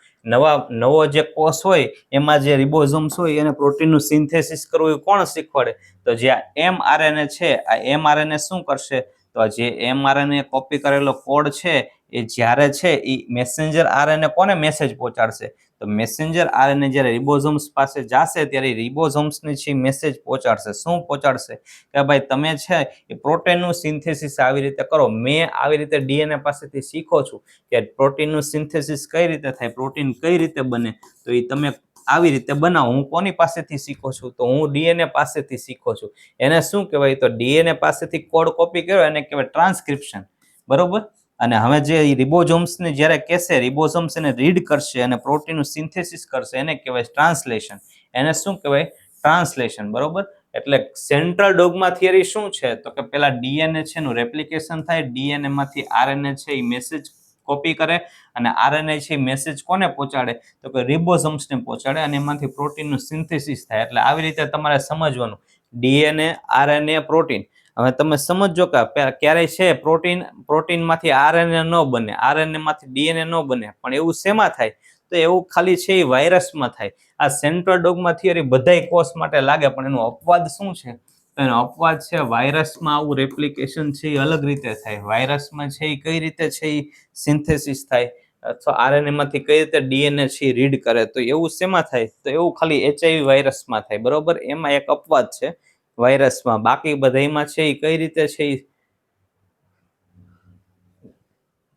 નવો જે કોષ હોય એમાં જે રિબોઝોમ્સ હોય એને પ્રોટીનનું સિન્થેસિસ કરવું એ કોણ શીખવાડે? તો જે આ mRNA છે, આ mRNA શું કરશે? તો જે mRNA કોપી કરેલો કોડ છે એ જ્યારે છે એ મેસેન્જર આરએનએ કોને મેસેજ પહોંચાડશે? તો મેસેન્જર આરએનએ જ્યારે રિબોઝોમ્સ પાસે જશે ત્યારે રિબોઝોમ્સને છે મેસેજ પહોંચાડશે. શું પહોંચાડશે? કે ભાઈ તમે છે એ પ્રોટીનનું સિન્થેસિસ આવી રીતે કરો. મેં આવી રીતે ડીએનએ પાસેથી શીખો છું કે પ્રોટીનનું સિન્થેસિસ કઈ રીતે થાય, પ્રોટીન કઈ રીતે બને, તો એ તમે આવી રીતે બનાવો. હું કોની પાસેથી શીખો છું? તો હું ડીએનએ પાસેથી શીખો છું. એને શું કહેવાય? તો ડીએનએ પાસેથી કોડ કોપી કર્યો એને કહેવાય ટ્રાન્સક્રિપ્શન. બરોબર? અને હવે જે રિબોઝોમ્સને જ્યારે કહેશે, રિબોઝોમ્સ એને રીડ કરશે અને પ્રોટીનનું સિન્થેસિસ કરશે, એને કહેવાય ટ્રાન્સલેશન. એને શું કહેવાય? ટ્રાન્સલેશન. બરોબર? એટલે સેન્ટ્રલ ડોગમા થિયરી શું છે? તો કે પેલા ડીએનએ છે એનું રેપ્લિકેશન થાય, ડીએનએ માંથી આરએનએ છે એ મેસેજ કોપી કરે અને આરએનએ છે મેસેજ કોને પહોંચાડે? તો કે રિબોઝોમ્સને પહોંચાડે અને એમાંથી પ્રોટીનનું સિન્થેસિસ થાય. એટલે આવી રીતે તમારે સમજવાનું ડીએનએ, આરએનએ, પ્રોટીન. હવે તમે સમજો કે ક્યારેય છે પ્રોટીનમાંથી આરએનએ ન બને, આરએનએ માંથી ડીએનએ ન બને, પણ એવું શેમાં થાય? તો એવું ખાલી છે એ વાયરસમાં થાય. આ સેન્ટ્રલ ડોગમા થિયરી બધાય કોષ માટે લાગે, પણ એનો અપવાદ શું છે? એનો અપવાદ છે વાયરસમાં આવું રેપ્લિકેશન છે એ અલગ રીતે થાય. વાયરસમાં છે એ કઈ રીતે છે એ સિન્થેસિસ થાય, અથવા આરએનએ માંથી કઈ રીતે ડીએનએ છે રીડ કરે, તો એવું શેમાં થાય? તો એવું ખાલી એચઆઈવી વાયરસમાં થાય. બરોબર? એમાં એક અપવાદ છે વાયરસમાં. બાકી બધામાં છે એ કઈ રીતે છે એ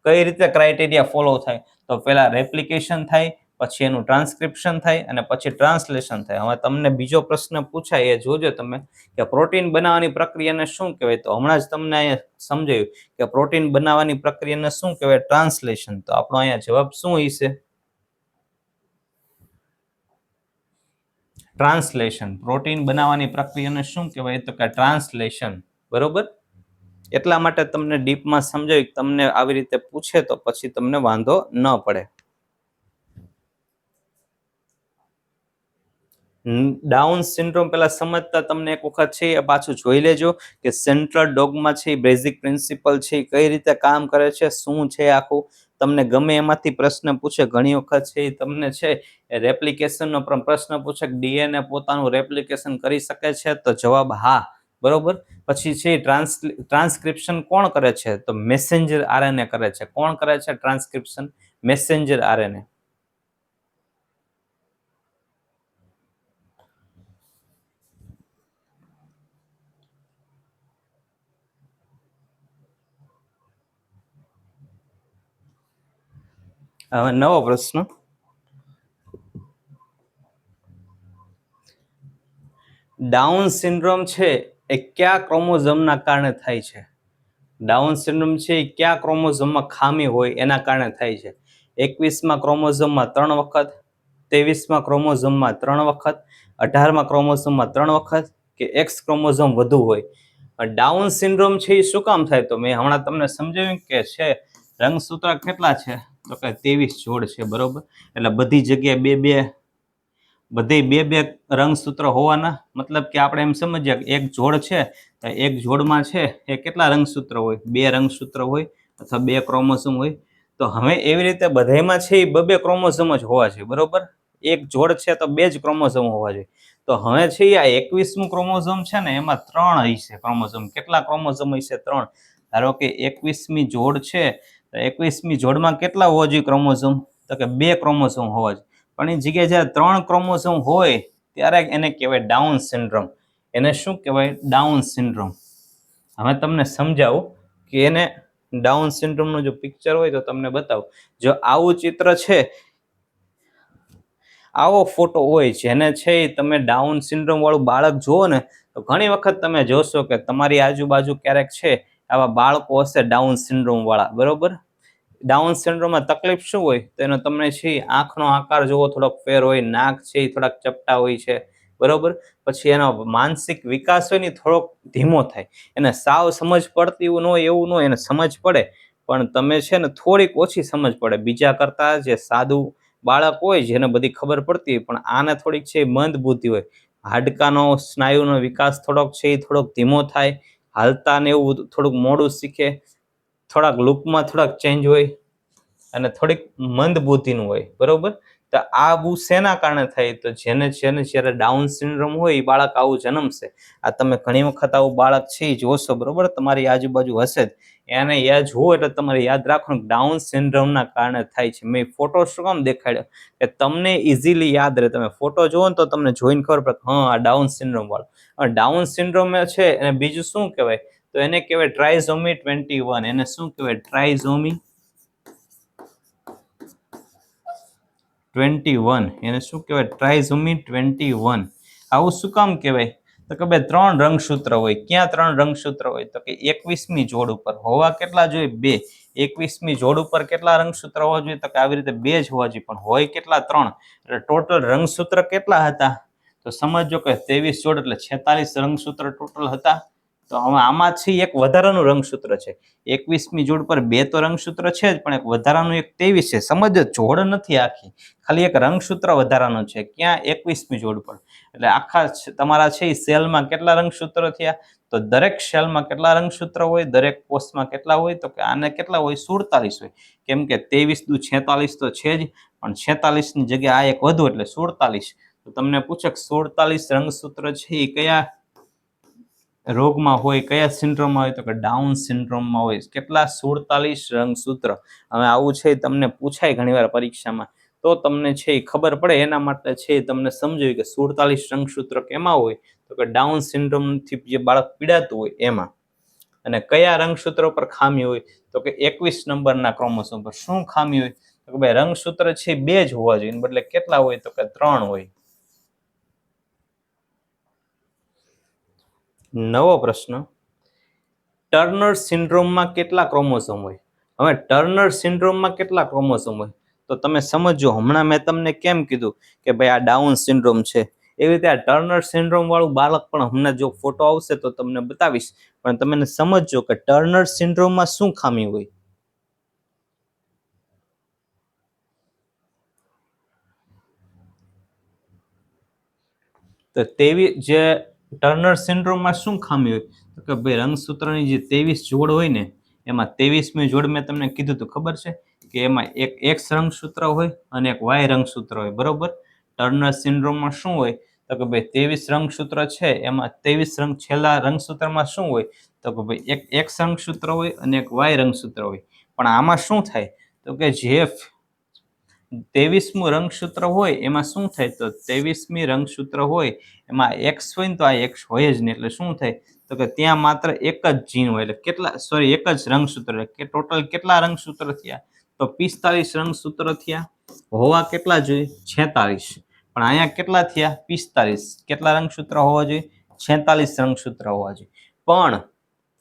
કઈ રીતે ક્રાઇટેરિયા ફોલો થાય? તો પહેલા રેપ્લિકેશન થાય, પછી એનું ટ્રાન્સક્રિપ્શન થાય અને પછી ટ્રાન્સલેશન થાય. હવે તમને બીજો પ્રશ્ન પૂછાય એ જોજો તમે કે પ્રોટીન બનાવવાની પ્રક્રિયાને શું કહેવાય? તો હમણાં જ તમને અહીંયા સમજાયું કે પ્રોટીન બનાવવાની પ્રક્રિયાને શું કહેવાય? ટ્રાન્સલેશન. તો આપણો અહીંયા જવાબ શું હશે? ટ્રાન્સલેશન. પ્રોટીન બનાવવાની પ્રક્રિયાને શું કહેવાય? તો કે ટ્રાન્સલેશન. બરોબર? એટલા માટે તમને ડીપમાં સમજાવ્યું, તમને આવી રીતે પૂછે તો પછી તમને વાંધો ન પડે. ડાઉન સિન્ડ્રોમ પેલા સમજતા તમને એક વખત છે એ પાછું જોઈ લેજો કે સેન્ટ્રલ ડોગમાં છે બેઝિક પ્રિન્સિપલ છે કઈ રીતે કામ કરે છે, શું છે આખું. તમને ગમે એમાંથી પ્રશ્ન પૂછે, ઘણી વખત છે તમને છે રેપ્લિકેશનનો પ્રશ્ન પૂછે કે ડીએનએ પોતાનું રેપ્લિકેશન કરી શકે છે, તો જવાબ હા. બરોબર? પછી છે ટ્રાન્સક્રિપ્શન કોણ કરે છે? તો મેસેન્જર આરએનએ કરે છે. કોણ કરે છે ટ્રાન્સક્રિપ્શન? Messenger RNA. હવે નવો પ્રશ્ન, ડાઉન સિન્ડ્રોમ છે એ કયા ક્રોમોઝોમના કારણે થાય છે? ડાઉન સિન્ડ્રોમ છે એ કયા ક્રોમોઝોમમાં ખામી હોય એના કારણે થાય છે? 21મા ક્રોમોઝોમમાં 3 વખત, 23મા ક્રોમોઝોમમાં 3 વખત, 18મા ક્રોમોઝોમમાં 3 વખત, કે એક્સ ક્રોમોઝોમ વધુ હોય? ડાઉન સિન્ડ્રોમ છે એ શું કામ થાય? તો મેં હમણાં તમને સમજાવ્યું કે છે રંગસૂત્ર કેટલા છે? તો કે 23 જોડ છે. બરોબર? એટલે બધી જગ્યાએ બે બધે બે બે રંગસૂત્ર હોવાના, મતલબ કે આપણે એમ સમજીએ કે એક જોડ છે તો એક જોડમાં છે એ કેટલા રંગસૂત્ર હોય? બે રંગસૂત્ર હોય અથવા બે ક્રોમોસોમ હોય. તો હવે એવી રીતે બધામાં છે એ બે ક્રોમોસોમ જ હોવા જોઈએ, બરોબર? એક જોડ છે તો બે જ ક્રોમોસોમ હોવા જોઈએ. તો હવે છે આ 21મું ક્રોમોસોમ છે ને એમાં 3 હશે ક્રોમોસોમ. કેટલા ક્રોમોસોમ હશે? 3. ધારો કે 21મી જોડ છે તો 21મી જોડમાં કેટલા હોવા જોઈએ ક્રોમોસોમ? તો કે 2 ક્રોમોસોમ હોવા જોઈએ. પણ એ જગ્યાએ જ્યારે 3 ક્રોમોસોમ હોય ત્યારે એને કહેવાય ડાઉન સિન્ડ્રોમ. એને શું કહેવાય? Down syndrome. હવે તમને સમજાવું કે એને ડાઉન સિન્ડ્રોમનું જો પિક્ચર હોય તો તમને બતાવું. જો આવું ચિત્ર છે, આવો ફોટો હોય જેને છે તમે ડાઉન સિન્ડ્રોમ વાળું બાળક જુઓ ને તો ઘણી વખત તમે જોશો કે તમારી આજુબાજુ ક્યારેક છે આવા બાળકો હશે ડાઉન સિન્ડ્રોમ વાળા, બરોબર? ડાઉન સિન્ડ્રોમમાં તકલીફ શું હોય? તો એનો તમને છે આંખનો આકાર જોવો થોડોક ફેર હોય, નાક છે એ થોડાક ચપટા હોય છે, બરોબર? પછી એનો માનસિક વિકાસ હોય ને થોડોક ધીમો થાય. એને સાવ સમજ પડતી ન હોય એવું ન હોય, એને સમજ પડે પણ તમે છે ને થોડીક ઓછી સમજ પડે બીજા કરતા. જે સાદું બાળક હોય જેને બધી ખબર પડતી હોય, પણ આને થોડીક છે મંદ બુદ્ધિ હોય. હાડકાનો સ્નાયુનો વિકાસ થોડોક છે એ થોડોક ધીમો થાય, હાલતા ને એવું થોડુંક મોડું શીખે, થોડાક લુકમાં થોડાક ચેન્જ હોય અને થોડીક મંદ બુદ્ધિનું હોય, બરોબર? તો આ બહુ શેના કારણે થાય? તો જેને જ્યારે ડાઉન સિન્ડ્રોમ હોય એ બાળક આવું જન્મશે. આ તમે ઘણી વખત આવું બાળક છે એ જોશો, બરોબર? તમારી આજુબાજુ હશે જ. એને યાદ જુઓ એટલે તમારે યાદ રાખવાનું ડાઉન સિન્ડ્રોમના કારણે થાય છે. મેં ફોટો શું કામ દેખાડ્યો કે તમને ઇઝીલી યાદ રહે. તમે ફોટો જુઓ ને તો તમને જોઈને ખબર પડે હા આ ડાઉન સિન્ડ્રોમ વાળો. ડાઉન સિન્ડ્રોમ છે એને બીજું શું કહેવાય? તો એને કહેવાય ટ્રાઇઝોમી 21. એને શું કહેવાય? ટ્રાઇઝોમી 21. એને શું કહેવાય? ટ્રાઇઝોમી 21. આવું શું કામ કહેવાય? તો કે ભાઈ 3 રંગસૂત્ર હોય. ક્યાં 3 રંગસૂત્ર હોય? તો કે 21મી જોડ ઉપર. હોવા કેટલા જોઈએ? 2. 21મી જોડ ઉપર કેટલા રંગસૂત્ર હોવા જોઈએ? તો કે આવી રીતે 2 જ હોવા જોઈએ, પણ હોય કેટલા? 3. એટલે ટોટલ રંગસૂત્ર કેટલા હતા? તો સમજો કે 23 જોડ એટલે 46 રંગસૂત્ર ટોટલ હતા. તો હવે આમાં છે એક વધારાનું રંગસૂત્ર છે. 21મી જોડ પર 2 તો રંગસૂત્ર છે જ, પણ એક વધારાનું એક 23 છે. સમજ, જોડ નથી આખી, ખાલી એક રંગસૂત્ર વધારાનું છે. ક્યાં? 21મી જોડ પર. એટલે આખા તમારા છે એ સેલમાં કેટલા રંગસૂત્ર થયા? તો દરેક સેલમાં કેટલા રંગસૂત્ર હોય? દરેક કોષમાં કેટલા હોય? તો કે આને કેટલા હોય? 47 હોય. કેમ કે 23 દુ 46 તો છે જ, પણ 46ની જગ્યાએ આ એક વધુ એટલે 47. તો તમને પૂછે 47 રંગસૂત્ર છે એ કયા રોગમાં હોય, કયા સિન્ડ્રોમમાં હોય? તો કે ડાઉન સિન્ડ્રોમમાં હોય. કેટલા? 47 રંગસૂત્ર. હવે આવું છે તમને પૂછાય ઘણીવાર પરીક્ષામાં, તો તમને છે એ ખબર પડે. એના માટે છે તમને સમજાવ્યું કે 47 રંગસૂત્ર કેમાં હોય? તો કે ડાઉન સિન્ડ્રોમથી જે બાળક પીડાતું હોય એમાં. અને કયા રંગસૂત્ર પર ખામી હોય? તો કે 21 નંબરના ક્રોમોસોમ પર. શું ખામી હોય? તો કે ભાઈ રંગસૂત્ર છે 2 જ હોવા જોઈએ, બદલે કેટલા હોય? તો કે 3 હોય. નવો પ્રશ્ન. ટર્નર સિન્ડ્રોમમાં કેટલા ક્રોમોસોમ હોય? હવે ટર્નર સિન્ડ્રોમમાં કેટલા ક્રોમોસોમ હોય? તો તમે સમજો, હમણાં મેં તમને કેમ કીધું કે ભાઈ આ ડાઉન સિન્ડ્રોમ છે, એવી રીતે આ ટર્નર સિન્ડ્રોમ વાળું બાળક પણ હમણાં જો ફોટો આવશે તો તમને બતાવીશ. પણ તમે સમજો કે ટર્નર સિન્ડ્રોમમાં શું ખામી હોય? તો તેવી જે ટર્નર સિન્ડ્રોમમાં શું ખામી હોય? તો કે ભાઈ રંગસૂત્રની જે 23 જોડ હોય ને એમાં 23મી જોડ મેં તમને કીધું તો ખબર છે કે એમાં એક એક્સ રંગસૂત્ર હોય અને એક વાય રંગસૂત્ર હોય, બરોબર? ટર્નર સિન્ડ્રોમમાં શું હોય? તો કે ભાઈ 23 રંગસૂત્ર છે એમાં 23 છેલ્લા રંગસૂત્રમાં શું હોય? તો કે ભાઈ એક એક્સ રંગસૂત્ર હોય અને એક વાય રંગસૂત્ર હોય. પણ આમાં શું થાય? તો કે જે 23મું રંગસૂત્ર હોય એમાં શું થાય? તો 23મી રંગસૂત્ર હોય એમાં એક્સ હોય ને તો આ એક્સ હોય જ નહીં. એટલે શું થાય? તો કે ત્યાં માત્ર એક જ જીન હોય. એટલે કેટલા, સોરી, એક જ રંગસૂત્ર. કે ટોટલ કેટલા રંગસૂત્ર થયા? તો 45 રંગસૂત્ર થયા. હોવા કેટલા જોઈએ? 46. પણ અહીંયા કેટલા થયા? 45. કેટલા રંગસૂત્ર હોવા જોઈએ? 46 રંગસૂત્ર હોવા જોઈએ. પણ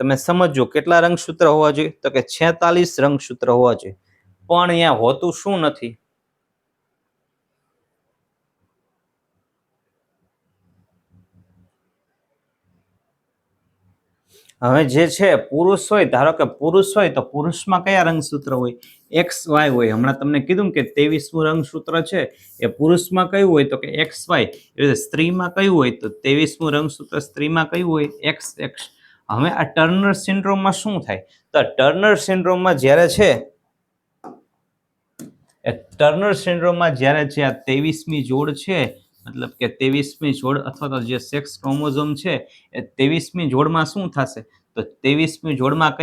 તમે સમજો કેટલા રંગસૂત્ર હોવા જોઈએ? તો કે 46 રંગસૂત્ર હોવા જોઈએ. પણ અહીંયા હોતું શું નથી? હવે જે છે પુરુષ હોય, ધારો કે પુરુષ હોય તો પુરુષમાં કયા રંગસૂત્ર હોય? એક્સ વાય હોય. હમણાં તમને કીધું કે 23મું રંગસૂત્ર છે એ પુરુષમાં કયું હોય તો કે એક્સ વાય. એટલે સ્ત્રીમાં કયું હોય તો 23મું રંગસૂત્ર સ્ત્રીમાં કયું હોય? X x. હવે આ ટર્નર સિન્ડ્રોમમાં શું થાય? તો ટર્નર સિન્ડ્રોમમાં જ્યારે છે ટર્નર સિન્ડ્રોમમાં જ્યારે છે આ 23મી જોડ છે, મતલબ કે 23મી જોડ અથવા તો જે સેક્સ ક્રોમોઝોમ છે એ 23મી જોડમાં શું થશે? તો 23મી જોડમાં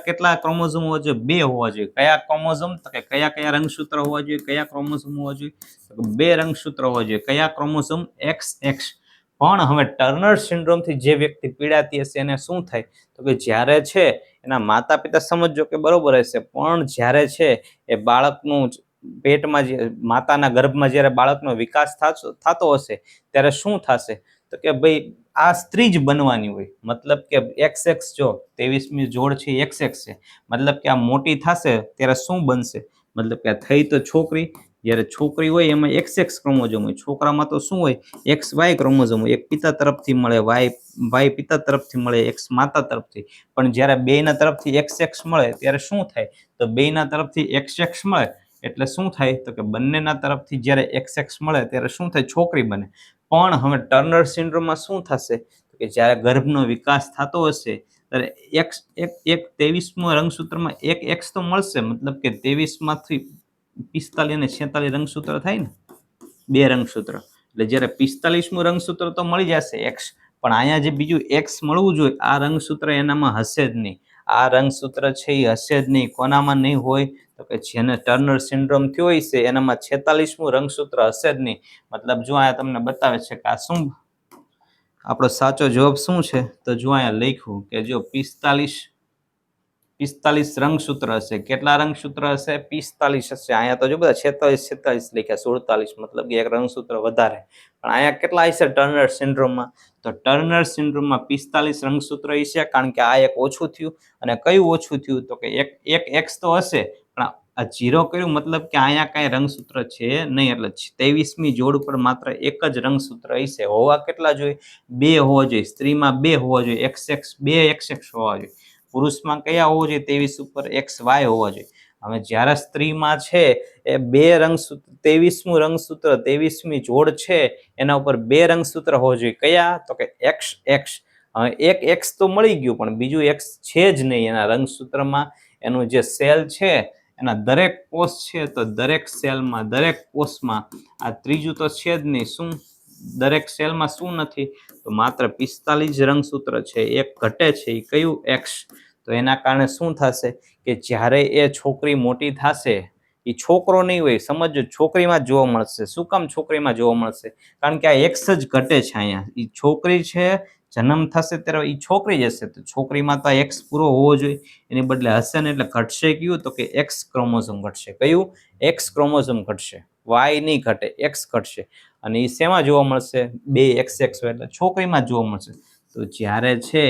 કેટલા ક્રોમોઝોમ હોવા જોઈએ? 2 હોવા જોઈએ. કયા ક્રોમોઝોમ? તો કે કયા રંગસૂત્ર હોવા જોઈએ? કયા ક્રોમોઝોમ હોવા જોઈએ? તો 2 રંગસૂત્ર હોવા જોઈએ. કયા ક્રોમોઝોમ? X x. પણ હવે ટર્નર સિન્ડ્રોમથી જે વ્યક્તિ પીડાતી હશે એને શું થાય? તો કે જ્યારે છે એના માતા પિતા સમજો કે બરોબર હશે, પણ જ્યારે છે એ બાળકનું પેટમાં માતાના ગર્ભમાં જ્યારે બાળકનો વિકાસ થતો હશે ત્યારે શું થશે? તો કે ભાઈ આ સ્ત્રી જ બનવાની હોય. મતલબ કે એક્સ એક્સ, જો 23મી જોડ છે એક્સ એક્સ છે, મતલબ કે આ મોટી થશે ત્યારે શું બનશે? મતલબ કે થઈ તો છોકરી. જ્યારે છોકરી હોય એમાં એક્સ એક્સ ક્રોમોઝોમ હોય. છોકરામાં તો શું હોય? એક્સ વાય ક્રોમોઝોમ હોય. એક પિતા તરફથી મળે, વાય પિતા તરફથી મળે, એક્સ માતા તરફથી. પણ જ્યારે બેયના તરફથી એક્સ એક્સ મળે ત્યારે શું થાય? તો બેયના તરફથી એક્સ એક્સ મળે એટલે શું થાય? તો કે બંનેના તરફથી જ્યારે એક્સ એક્સ મળે ત્યારે શું થાય? છોકરી બને. પણ હવે ટર્નર સિન્ડ્રોમમાં શું થશે? કે જ્યારે ગર્ભનો વિકાસ થતો હશે ત્યારે એક 23મા રંગસૂત્રમાં એક એક્સ તો મળશે, મતલબ કે 23માંથી 45 અને 46 રંગસૂત્ર થાય ને, 2 રંગસૂત્ર. એટલે જ્યારે 45મું રંગસૂત્ર તો મળી જશે એક્સ, પણ અહીંયા જે બીજું એક્સ મળવું જોઈએ આ રંગસૂત્ર એનામાં હશે જ નહીં. આ રંગસૂત્ર છે એ હશે જ નહીં. કોનામાં નહીં હોય? તો કે જેને ટર્નર સિન્ડ્રોમ થયો હોય છે એનામાં 46મું રંગસૂત્ર હશે જ નહીં. મતલબ જો અહીંયા તમને બતાવે છે કે આ શું આપણો સાચો જવાબ શું છે? તો જો અહીંયા લખ્યું કે જો 45 રંગસૂત્ર હશે. કેટલા રંગસૂત્ર હશે? 45 હશે. અહીંયા તો જો બધા 46 લખ્યા, 47, મતલબ કે એક રંગસૂત્ર વધારે. પણ અહીંયા કેટલા હશે ટર્નર સિન્ડ્રોમમાં? તો ટર્નર સિન્ડ્રોમમાં 45 રંગસૂત્ર હશે, કારણ કે આ એક ઓછું થયું. અને કયું ઓછું થયું? તો કે એક એક્સ તો હશે, પણ આ 0 કર્યું, મતલબ કે અહીંયા કાંઈ રંગસૂત્ર છે નહીં. એટલે 23મી જોડ ઉપર માત્ર એક જ રંગસૂત્ર હશે. હોવા કેટલા જોઈએ? 2 હોવા જોઈએ. સ્ત્રીમાં 2 હોવા જોઈએ. એક્સ એક્સ, 2 એક્સ એક્સ હોવા જોઈએ. પુરુષમાં કયા હોવા જોઈએ? 23 ઉપર એક્સ વાય હોવા જોઈએ. હવે જ્યારે સ્ત્રીમાં છે એ 2 રંગસૂત્ર, 23મું રંગસૂત્ર, 23મી જોડ છે એના ઉપર 2 રંગસૂત્ર હોવા જોઈએ. કયા? તો કે એક્સ એક્સ. હવે એક એક્સ તો મળી ગયું, પણ બીજું એક્સ છે જ નહીં એના રંગસૂત્રમાં. એનું જે સેલ છે એના દરેક કોષ છે તો દરેક સેલમાં, દરેક કોષમાં આ ત્રીજું તો છે જ નહીં. શું? દરેક સેલમાં શું નથી? તો માત્ર 45 રંગસૂત્ર છે. એક ઘટે છે. એ કયું? એક્સ. તો એના કારણે શું થશે? કે જ્યારે એ છોકરી મોટી થશે, એ છોકરો નહીં હોય, સમજો, છોકરીમાં જોવા મળશે. શું કામ છોકરીમાં જોવા મળશે? કારણ કે આ એક્સ જ ઘટે છે. અહીંયા એ છોકરી છે, જન્મ થશે ત્યારે એ છોકરી જ હશે. તો છોકરીમાં તો એક્સ પૂરો હોવો જોઈએ, એની બદલે હશે ને. એટલે ઘટશે કયું? તો કે એક્સ ક્રોમોઝોમ ઘટશે. કયું? એક્સ ક્રોમોઝોમ ઘટશે. વાય નહીં ઘટે, એક્સ ઘટશે. અને એ શેમાં જોવા મળશે? 2 એક્સ એક્સ એટલે છોકરીમાં જોવા મળશે. તો જ્યારે છે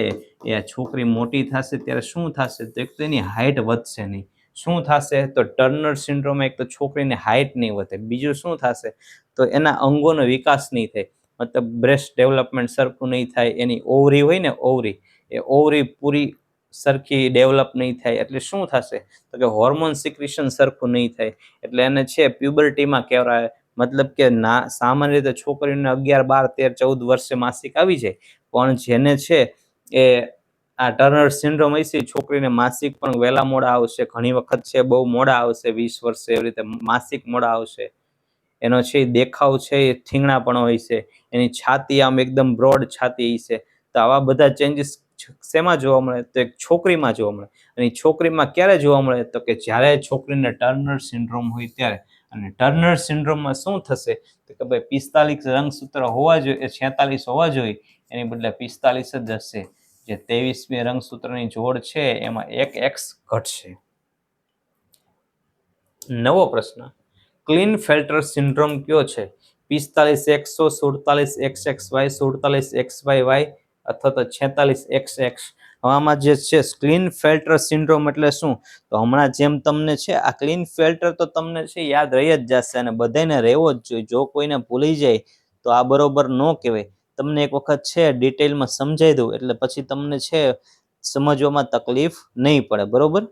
એ આ છોકરી મોટી થશે ત્યારે શું થશે? તો એક તો એની હાઇટ વધશે નહીં. શું થશે? તો ટર્નર સિન્ડ્રોમ, એક તો છોકરીની હાઇટ નહીં વધે. બીજું શું થશે? તો એના અંગોનો વિકાસ નહીં થાય. મતલબ બ્રેસ્ટ ડેવલપમેન્ટ સરખું નહીં થાય. એની ઓવરી હોય ને, ઓવરી, એ ઓવરી પૂરી સરખી ડેવલપ નહીં થાય. એટલે શું થશે? તો કે હોર્મોન સિક્રેશન સરખું નહીં થાય. એટલે એને છે પ્યુબર્ટીમાં કહેવાય. મતલબ કે સામાન્ય રીતે છોકરીઓને 11, 12, 13, 14 વર્ષે માસિક આવી જાય. પણ જેને છે એ આ ટર્નર સિન્ડ્રોમ હશે, છોકરીને માસિક પણ વહેલા મોડા આવશે. ઘણી વખત છે બહુ મોડા આવશે, 20 વર્ષે એવી રીતે માસિક મોડા આવશે. એનો છે દેખાવ છે એ ઠીંગણા પણ હોય છે. એની છાતી આમ એકદમ બ્રોડ છાતી હશે. તો આવા બધા ચેન્જીસ શેમાં જોવા મળે? તો એક છોકરીમાં જોવા મળે. અને છોકરીમાં ક્યારે જોવા મળે? તો કે જ્યારે છોકરીને ટર્નર સિન્ડ્રોમ હોય ત્યારે. અને ટર્નર સિન્ડ્રોમમાં શું થશે? તો કે ભાઈ 45 રંગસૂત્ર હોવા જોઈએ, 46 હોવા જોઈએ, એની બદલે 45 જ હશે. જે 23મી રંગસૂત્રની જોડ છે એમાં એક એક્સ ઘટશે. નવો પ્રશ્ન, ક્લિનફેલ્ટર સિન્ડ્રોમ કયો છે? 45 47 X X Y, 47 X Y Y, અથવા તો 46 એક્સ એક્સ. આમાં જે છે ક્લિનફેલ્ટર સિન્ડ્રોમ એટલે શું? તો હમણાં જેમ તમને છે આ ક્લિનફેલ્ટર તો તમને છે યાદ રહી જ જશે, અને બધાને રહેવો જ જોઈએ. જો કોઈને ભૂલી જાય તો આ બરોબર ન કહેવાય. તમને એક વખત છે ડિટેલમાં સમજાવી દઉં એટલે પછી તમને છે સમજવામાં તકલીફ નહીં પડે, બરોબર?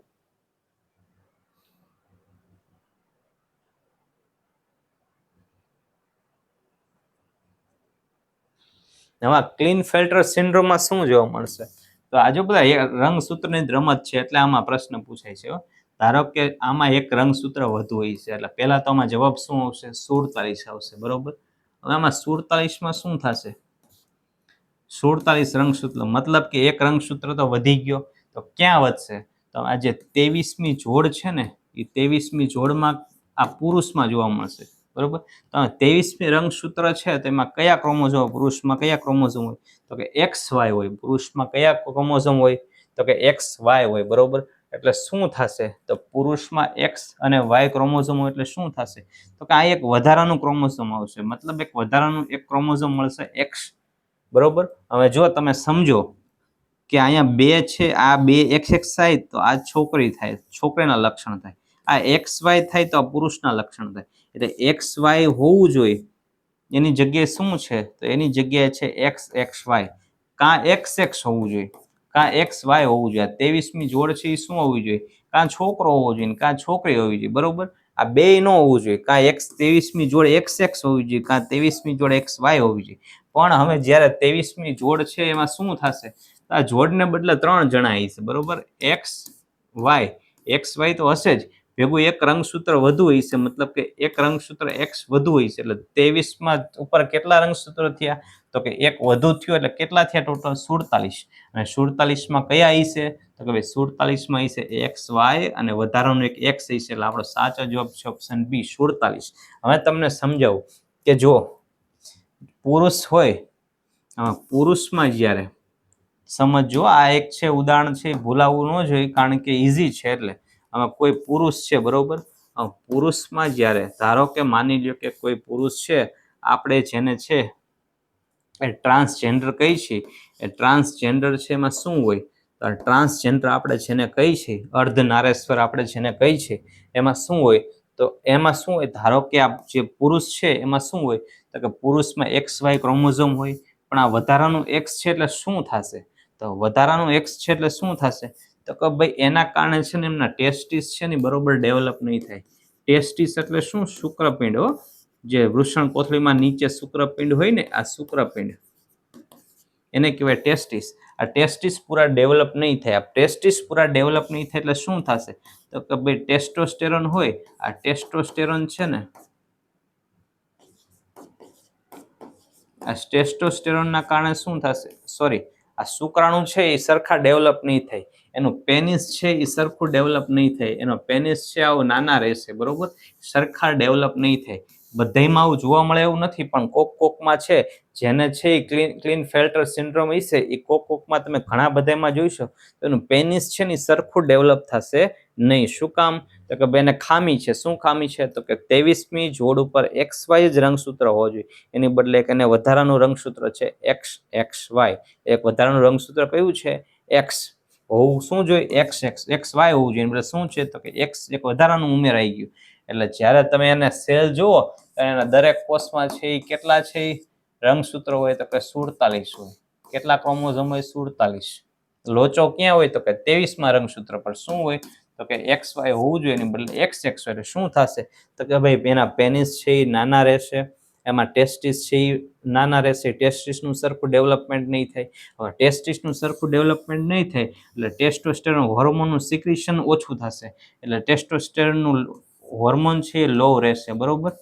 હવે ક્લીન ફિલ્ટર સિન્ડ્રોમમાં શું જોવા મળશે? તો આજુ બધા રંગસૂત્રની રમત છે એટલે આમાં પ્રશ્ન પૂછાય છે. ધારો કે આમાં એક રંગસૂત્ર વધુ હોય છે એટલે પહેલા તો આમાં જવાબ શું આવશે? 47 આવશે, બરોબર? હવે આમાં 47માં શું થશે? 47 રંગસૂત્ર, મતલબ કે એક રંગસૂત્ર તો વધી ગયો. તો ક્યાં વધશે? તો આ જે 23મી જોડ છે ને એ 23મી જોડમાં આ પુરુષમાં જોવા મળશે, બરોબર? તો 23મી રંગસૂત્ર છે તેમાં કયા ક્રોમોઝોમ, પુરુષમાં કયા ક્રોમોઝોમ હોય? તો કે XY હોય. પુરુષમાં કયા ક્રોમોઝોમ હોય? તો કે XY હોય, બરોબર? એટલે શું થશે? તો પુરુષમાં X અને Y ક્રોમોઝોમ હોય એટલે શું થશે? તો કે આ એક વધારાનું ક્રોમોઝોમ આવશે, મતલબ એક વધારાનું એક ક્રોમોઝોમ મળશે X, બરોબર? હવે જો તમે સમજો કે અહીંયા 2 છે, આ 2 XXY તો આ છોકરી થાય, છોકરીના લક્ષણ થાય. આ XY થાય તો આ પુરુષના લક્ષણ થાય. એટલે XY હોવું જોઈએ એની જગ્યાએ શું છે? તો એની જગ્યાએ છે XXY. કાં XX હોવું જોઈએ, કાં XY હોવું જોઈએ. 23મી જોડ છે એ શું હોવી જોઈએ? કાં છોકરો હોવો જોઈએ, કાં છોકરી હોવી જોઈએ, બરોબર? આ બે ન હોવું જોઈએ. કાં 23મી જોડ XX હોવી જોઈએ, કાં 23મી જોડ XY હોવી જોઈએ. પણ હવે જ્યારે 23મી જોડ છે એમાં શું થશે? આ જોડને બદલે 3 જણા હશે, બરોબર? XY તો હશે જ, ભેગું એક રંગસૂત્ર વધુ હશે, મતલબ કે એક રંગસૂત્ર X વધુ હશે. એટલે 23માં ઉપર કેટલા રંગસૂત્રો થયા? તો કે એક વધુ થયું એટલે કેટલા થયા ટોટલ? 47. અને 47માં કયા હશે? તો કે ભાઈ 47માં હશે XY અને વધારાનું એક X હશે. એટલે આપણો સાચો જવાબ છે ઓપ્શન બી, 47. હવે તમને સમજાવું કે જો પુરુષ હોય, પુરુષમાં જ્યારે સમજો, આ એક છે ઉદાહરણ છે, ભૂલાવવું ન જોઈએ કારણ કે ઈઝી છે. એટલે આમાં કોઈ પુરુષ છે, બરોબર? પુરુષમાં જ્યારે ધારો કે માની લ્યો કે કોઈ પુરુષ છે, આપણે જેને છે એ ટ્રાન્સજેન્ડર કહી છીએ. એ ટ્રાન્સજેન્ડર છે એમાં શું હોય? તો ટ્રાન્સજેન્ડર આપણે જેને કહી છીએ, અર્ધનારેશ્વર આપણે જેને કહી છીએ, એમાં શું હોય? તો એમાં શું હોય? ધારો કે આ જે પુરુષ છે એમાં શું હોય? તો કે પુરુષમાં XY ક્રોમોઝોમ હોય, પણ આ વધારાનું X છે એટલે શું થશે? તો વધારાનું X છે એટલે શું થશે? તો કે ભાઈ એના કારણે છે ને એમના ટેસ્ટિસ છે ને બરોબર ડેવલપ નહીં થાય. ટેસ્ટિસ એટલે શું? શુક્રપિંડ. જે વૃષણ કોથળીમાં નીચે શુક્રપિંડ હોય ને, આ શુક્રપિંડ એને કહેવાય ટેસ્ટિસ. આ ટેસ્ટિસ પૂરા ડેવલપ નહીં થાય. આ ટેસ્ટિસ પૂરા ડેવલપ નહીં થાય એટલે શું થશે? તો કે ભાઈ ટેસ્ટોસ્ટેરોન હોય, આ ટેસ્ટોસ્ટેરોન છે ને, આ ટેસ્ટોસ્ટેરોનના કારણે શું થશે? સોરી, આ શુક્રાણુ છે એ સરખા ડેવલપ નહીં થાય. એનું પેનિસ છે એ સરખું ડેવલપ નહીં થાય. એનો પેનિસ છે આવું નાના રહેશે, બરોબર? સરખા ડેવલપ નહીં થાય. બધામાં આવું જોવા મળે એવું નથી, પણ કોકમાં છે જેને છે એ ક્લીન ફિલ્ટર સિન્ડ્રોમ હશે, એ કોકમાં તમે ઘણા બધામાં જોઈશો તો એનું પેનિસ છે ને સરખું ડેવલપ થશે નહીં. શું કામ? તો કે ભાઈ એને ખામી છે. શું ખામી છે? તો કે 23મી જોડ ઉપર XY જ રંગસૂત્ર હોવો જોઈએ, એની બદલે એક એને વધારાનું રંગસૂત્ર છે XXY. એક વધારાનું રંગસૂત્ર કયું છે? X હોવું શું જોઈએ? XY હોવું જોઈએ. એટલે શું છે? તો કે X એક વધારાનું ઉમેરાઈ ગયું. એટલે જ્યારે તમે એને સેલ જુઓ તો એના દરેક કોષમાં છે એ કેટલા છે રંગસૂત્ર હોય? તો કે 47 હોય. કેટલા ક્રોમોઝોમ હોય? 47. લોચો ક્યાં હોય? તો કે 23માં રંગસૂત્ર પર. શું હોય? તો કે XY હોવું જોઈએ, એની બદલે XX એટલે શું થશે? તો કે ભાઈ એના પેનિસ છે એ નાના રહેશે, એમાં ટેસ્ટિસ છે એ નાના રહેશે. ટેસ્ટિસનું સરખું ડેવલપમેન્ટ નહીં થાય. હવે ટેસ્ટિસનું સરખું ડેવલપમેન્ટ નહીં થાય એટલે ટેસ્ટોસ્ટેરોન હોર્મોનનું સિક્રેશન ઓછું થશે. એટલે ટેસ્ટોસ્ટેરોનનું હોર્મોન છે એ લો રહેશે, બરોબર?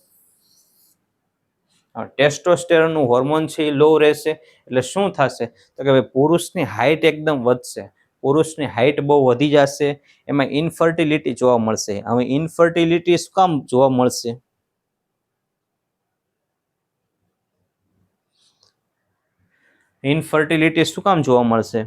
ટેસ્ટોસ્ટેરોનનું હોર્મોન છે એ લો રહેશે એટલે શું થશે? તો કે ભાઈ પુરુષની હાઇટ એકદમ વધશે. પુરુષની હાઇટ બહુ વધી જશે. એમાં ઇનફર્ટિલિટી જોવા મળશે. હવે ઇનફર્ટિલિટી શું કામ જોવા મળશે? ઇનફર્ટિલિટી શું કામ જોવા મળશે?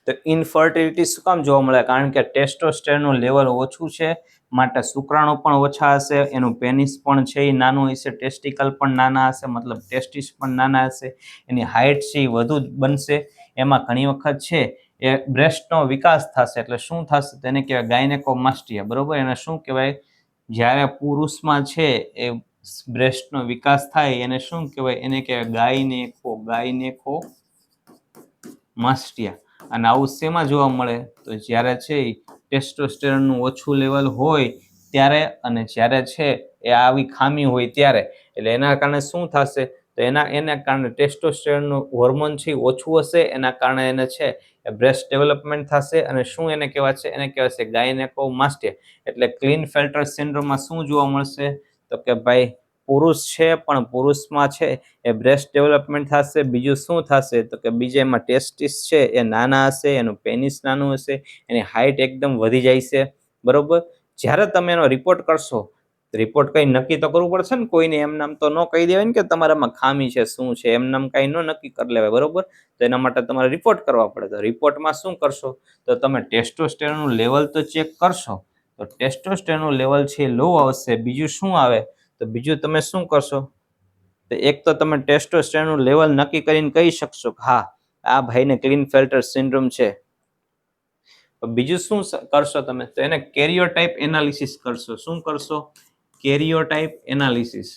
તો ઇનફર્ટિલિટી શું કામ જોવા મળે? કારણ કે ટેસ્ટોસ્ટેરોનનું લેવલ ઓછું છે, માટે શુક્રાણુ પણ ઓછા હશે, એનું પેનિસ પણ છે એ નાનું હશે, ટેસ્ટિકલ પણ નાના હશે, મતલબ ટેસ્ટિસ પણ નાના હશે, એની હાઇટ છે એ વધુ બનશે. એમાં ઘણી વખત છે એ બ્રેસ્ટનો વિકાસ થશે. એટલે શું થશે? તેને કહેવાય ગાયનેકોમાસ્ટિયા, બરોબર? એને શું કહેવાય? જ્યારે પુરુષમાં છે એ બ્રેસ્ટનો વિકાસ થાય એને શું કહેવાય? એને કહેવાય ગાયનેકો માસ્ટિયા. અને આવું શેમાં જોવા મળે? તો જ્યારે છે ટેસ્ટોસ્ટેરોનનું ઓછું લેવલ હોય ત્યારે, અને જ્યારે છે એ આવી ખામી હોય ત્યારે. એટલે એના કારણે શું થશે? તો એના કારણે ટેસ્ટોસ્ટેરોનનું હોર્મોન છે ઓછું હશે, એના કારણે એને છે બ્રેસ્ટ ડેવલપમેન્ટ થશે. અને શું એને કહેવાશે? એને કહેવાશે ગાયનેકોમાસ્ટિયા. એટલે ક્લિનફેલ્ટર સિન્ડ્રોમમાં શું જોવા મળશે? તો કે ભાઈ પુરુષ છે પણ પુરુષમાં છે એ બ્રેસ્ટ ડેવલપમેન્ટ થશે. બીજું શું થશે? તો કે બીજા એમાં ટેસ્ટિસ છે એ નાના હશે, એનું પેનિસ નાનું હશે, એની હાઇટ એકદમ વધી જાય છે. બરોબર. જ્યારે તમે એનો રિપોર્ટ કરશો, રિપોર્ટ કંઈ નક્કી તો કરવું પડશે ને. કોઈને એમ નામ તો ન કહી દેવાય ને કે તમારામાં ખામી છે શું છે, એમ નામ કાંઈ ન નક્કી કરી લેવાય. બરોબર. તો એના માટે તમારે રિપોર્ટ કરવા પડે. તો રિપોર્ટમાં શું કરશો? તો તમે ટેસ્ટોસ્ટેરોનનું લેવલ તો ચેક કરશો. તો ટેસ્ટોસ્ટેરોનનું લેવલ છે લો આવશે. બીજું શું આવે? તો બીજું તમે શું કરશો? તો એક તો તમે ટેસ્ટોસ્ટેરોનનું લેવલ નક્કી કરીને કહી શકશો કે હા, આ ભાઈને ક્લિનફેલ્ટર સિન્ડ્રોમ છે. બીજું શું કરશો તમે? તો એને કેરિયોટાઇપ એનાલિસિસ કરશો. શું કરશો? કેરિયોટાઇપ એનાલિસિસ.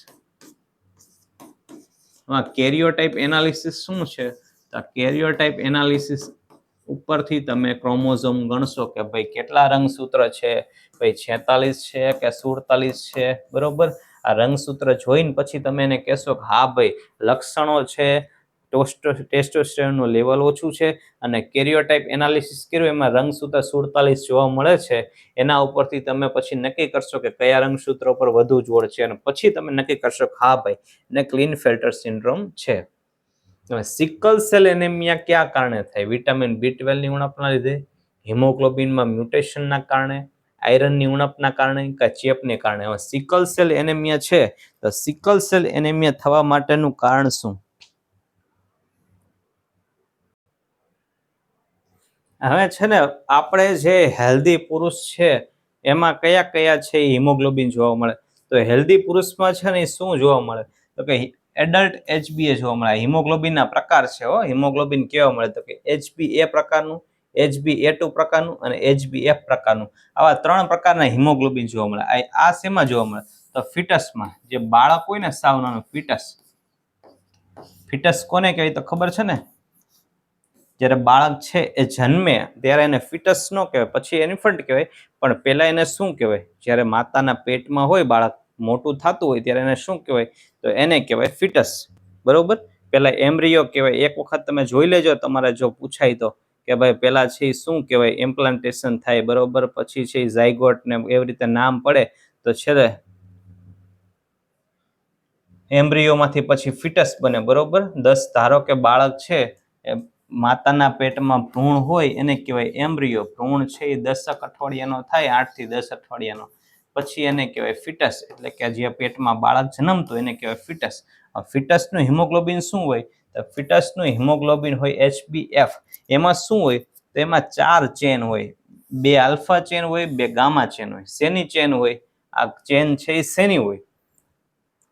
કેરિયોટાઇપ એનાલિસિસ શું છે? તો કેરિયોટાઇપ એનાલિસિસ ઉપરથી તમે ક્રોમોઝોમ ગણશો કે ભાઈ કેટલા રંગસૂત્ર છે, ભાઈ 46 છે કે 47 છે. બરોબર. આ રંગસૂત્ર જોઈને પછી તમે એને કહેશો કે હા ભાઈ લક્ષણો છે, ટેસ્ટોસ્ટેરોનનું લેવલ ઓછું છે, અને કેરિયોટાઇપ એનાલિસિસ કર્યું એમાં રંગસૂત્ર 47 જોવા મળે છે. એના ઉપરથી તમે પછી નક્કી કરશો કે કયા રંગસૂત્ર પર વધુ જોર છે, અને પછી તમે નક્કી કરશો કે હા ભાઈ એને ક્લિનફેલ્ટર સિન્ડ્રોમ છે. સિકલ સેલ એનેમિયા કયા કારણે થાય? વિટામિન B12 ની ઉણપના લીધે, હિમોગ્લોબિનમાં મ્યુટેશનના કારણે, આયરનની ઉણપના કારણે કે ચેપને કારણે? હવે સિકલ સેલ એનેમિયા છે તો સિકલ સેલ એનેમિયા થવા માટેનું કારણ શું? હવે છે ને આપણે જે હેલ્ધી પુરુષ છે એમાં કયા કયા છે હિમોગ્લોબિન જોવા મળે? તો હેલ્ધી પુરુષમાં છે ને શું જોવા મળે? તો કે એડલ્ટ HbA જોવા મળે. હિમોગ્લોબિનના પ્રકાર છે. હિમોગ્લોબિન કેવા મળે? તો કે HbA પ્રકારનું, HbA2 પ્રકારનું અને HbF પ્રકારનું. આવા 3 પ્રકારના હિમોગ્લોબિન જોવા મળે. આ શેમાં જોવા મળે? તો ફિટસમાં. જે બાળક હોય ને સાવ નાનું ફિટસ. ફિટસ કોને કહેવાય? તો ખબર છે ને? જ્યારે બાળક છે એ જન્મે ત્યારે એને ફિટસ ન કહેવાય, પછી ઇન્ફન્ટ કહેવાય. પણ પહેલા એને શું કહેવાય? જ્યારે માતાના પેટમાં હોય બાળક, મોટું થતું હોય ત્યારે એને શું કહેવાય? તો એને કહેવાય ફિટસ. બરોબર. પહેલા એમ્બ્રિયો કહેવાય. એક વખત તમે જોઈ લેજો, તમારે જો પૂછાય તો, કે ભાઈ પહેલા છે શું કહેવાય? ઇમ્પ્લાન્ટેશન થાય. બરોબર. પછી છે ઝાયગોટ ને એવી રીતે નામ પડે. તો છે એમ્બ્રિયોમાંથી પછી ફિટસ બને. બરોબર. 10 ધારો કે બાળક છે એ માતાના પેટમાં ભ્રૂણ હોય એને કહેવાય એમ્બ્રિયો. ભ્રૂણ છે એ 10 અઠવાડિયાનો થાય, 8 થી 10 અઠવાડિયાનો. પછી એને કહેવાય ફિટસ. એટલે કે જે પેટમાં બાળક જન્મતું એને કહેવાય ફિટસ. ફિટસનું હિમોગ્લોબિન શું હોય? તો ફિટસનું હિમોગ્લોબિન હોય HbF. એમાં શું હોય? તો એમાં 4 ચેન હોય. 2 આલ્ફા ચેન હોય, 2 ગામા ચેન હોય. શેની ચેન હોય? આ ચેન છે એ શેની હોય?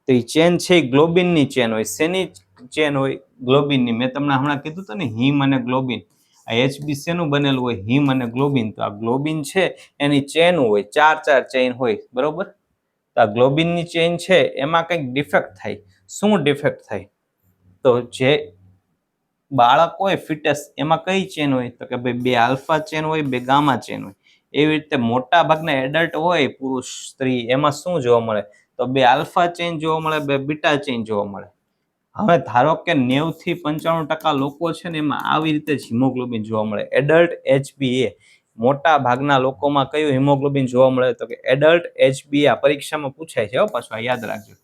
તો એ ચેન છે એ ગ્લોબિનની ચેન હોય. શેની ચેન હોય? ગ્લોબિનની. મેં તમને હમણાં કીધું હતું ને, હિમ અને ગ્લોબિન. આ HB શેનું બનેલું હોય? હિમ અને ગ્લોબિન. તો આ ગ્લોબિન છે એની ચેન હોય, 4 ચેન હોય. બરોબર. તો આ ગ્લોબિનની ચેન છે એમાં કંઈક ડિફેક્ટ થાય. શું ડિફેક્ટ થાય? તો જે બાળક હોય ફિટસ એમાં કઈ ચેન હોય? તો કે ભાઈ 2 આલ્ફા ચેન હોય, 2 ગામા ચેન હોય. એવી રીતે મોટા ભાગના એડલ્ટ હોય પુરુષ સ્ત્રી એમાં શું જોવા મળે? તો 2 આલ્ફા ચેન જોવા મળે, 2 બીટા ચેન જોવા મળે. હવે ધારો કે 90 થી 95% લોકો છે ને એમાં આવી રીતે જ હિમોગ્લોબિન જોવા મળે. Adult HbA. મોટા ભાગના લોકોમાં કયું હિમોગ્લોબિન જોવા મળે? તો કે એડલ્ટ HbA. પરીક્ષામાં પૂછાય છે પાછું, યાદ રાખજો.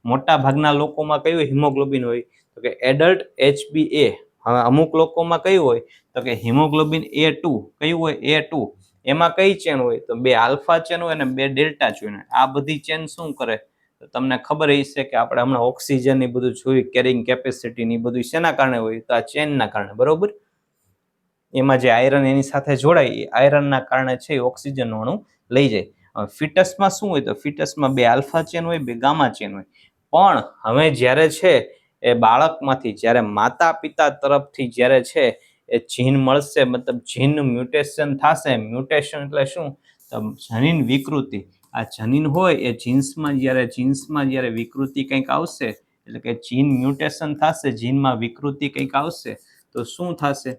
મોટા ભાગના લોકોમાં કયું હિમોગ્લોબિન હોય? તો કે એડલ્ટ HbA. હવે અમુક લોકોમાં કયું હોય? તો કે હિમોગ્લોબિન A2. કયું હોય? A2. એમાં કઈ ચેન હોય? તો 2 આલ્ફા ચેન હોય અને 2 ડેલ્ટા ચેન હોય. આ બધી ચેન શું કરે? તો તમને ખબર હશે કે આપણે હમણાં ઓક્સિજન ની બધું જોયું, કેરિંગ કેપેસિટી ની બધું શેના કારણે હોય? તો આ ચેનના કારણે. બરોબર. એમાં જે આયરન એની સાથે જોડાય એ આયરનના કારણે છે ઓક્સિજન અણુ લઈ જાય. ફિટસમાં શું હોય? તો ફિટસમાં 2 આલ્ફા ચેન હોય, 2 ગામા ચેન હોય. પણ હવે જ્યારે છે એ બાળકમાંથી જ્યારે માતા પિતા તરફથી જ્યારે છે એ જીન મળશે, મતલબ જીનનું મ્યુટેશન થશે. મ્યુટેશન એટલે શું? તો જનીન વિકૃતિ. આ જનીન હોય એ જીન્સમાં જ્યારે વિકૃતિ કંઈક આવશે, એટલે કે જીન મ્યુટેશન થશે, જીનમાં વિકૃતિ કંઈક આવશે, તો શું થશે?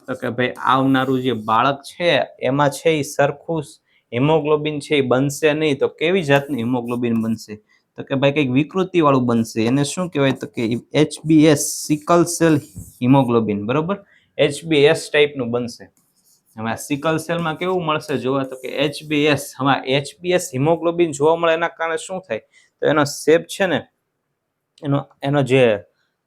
તો કે ભાઈ આવનારું જે બાળક છે એમાં છે એ સરખું હિમોગ્લોબિન છે એ બનશે નહીં. તો કેવી જાતનું હિમોગ્લોબિન બનશે? તો કે ભાઈ કંઈક વિકૃતિ વાળું બનશે. એને શું કહેવાય? તો કે HbS, સિકલ સેલ હિમોગ્લોબિન, બરોબર? HbS ટાઈપનું બનશે. હવે સિકલ સેલમાં કેવું મળશે જોવા? તો કે HbS. હવે HbS હિમોગ્લોબિન જોવા મળે એના કારણે શું થાય? તો એનો શેપ છે ને, એનો જે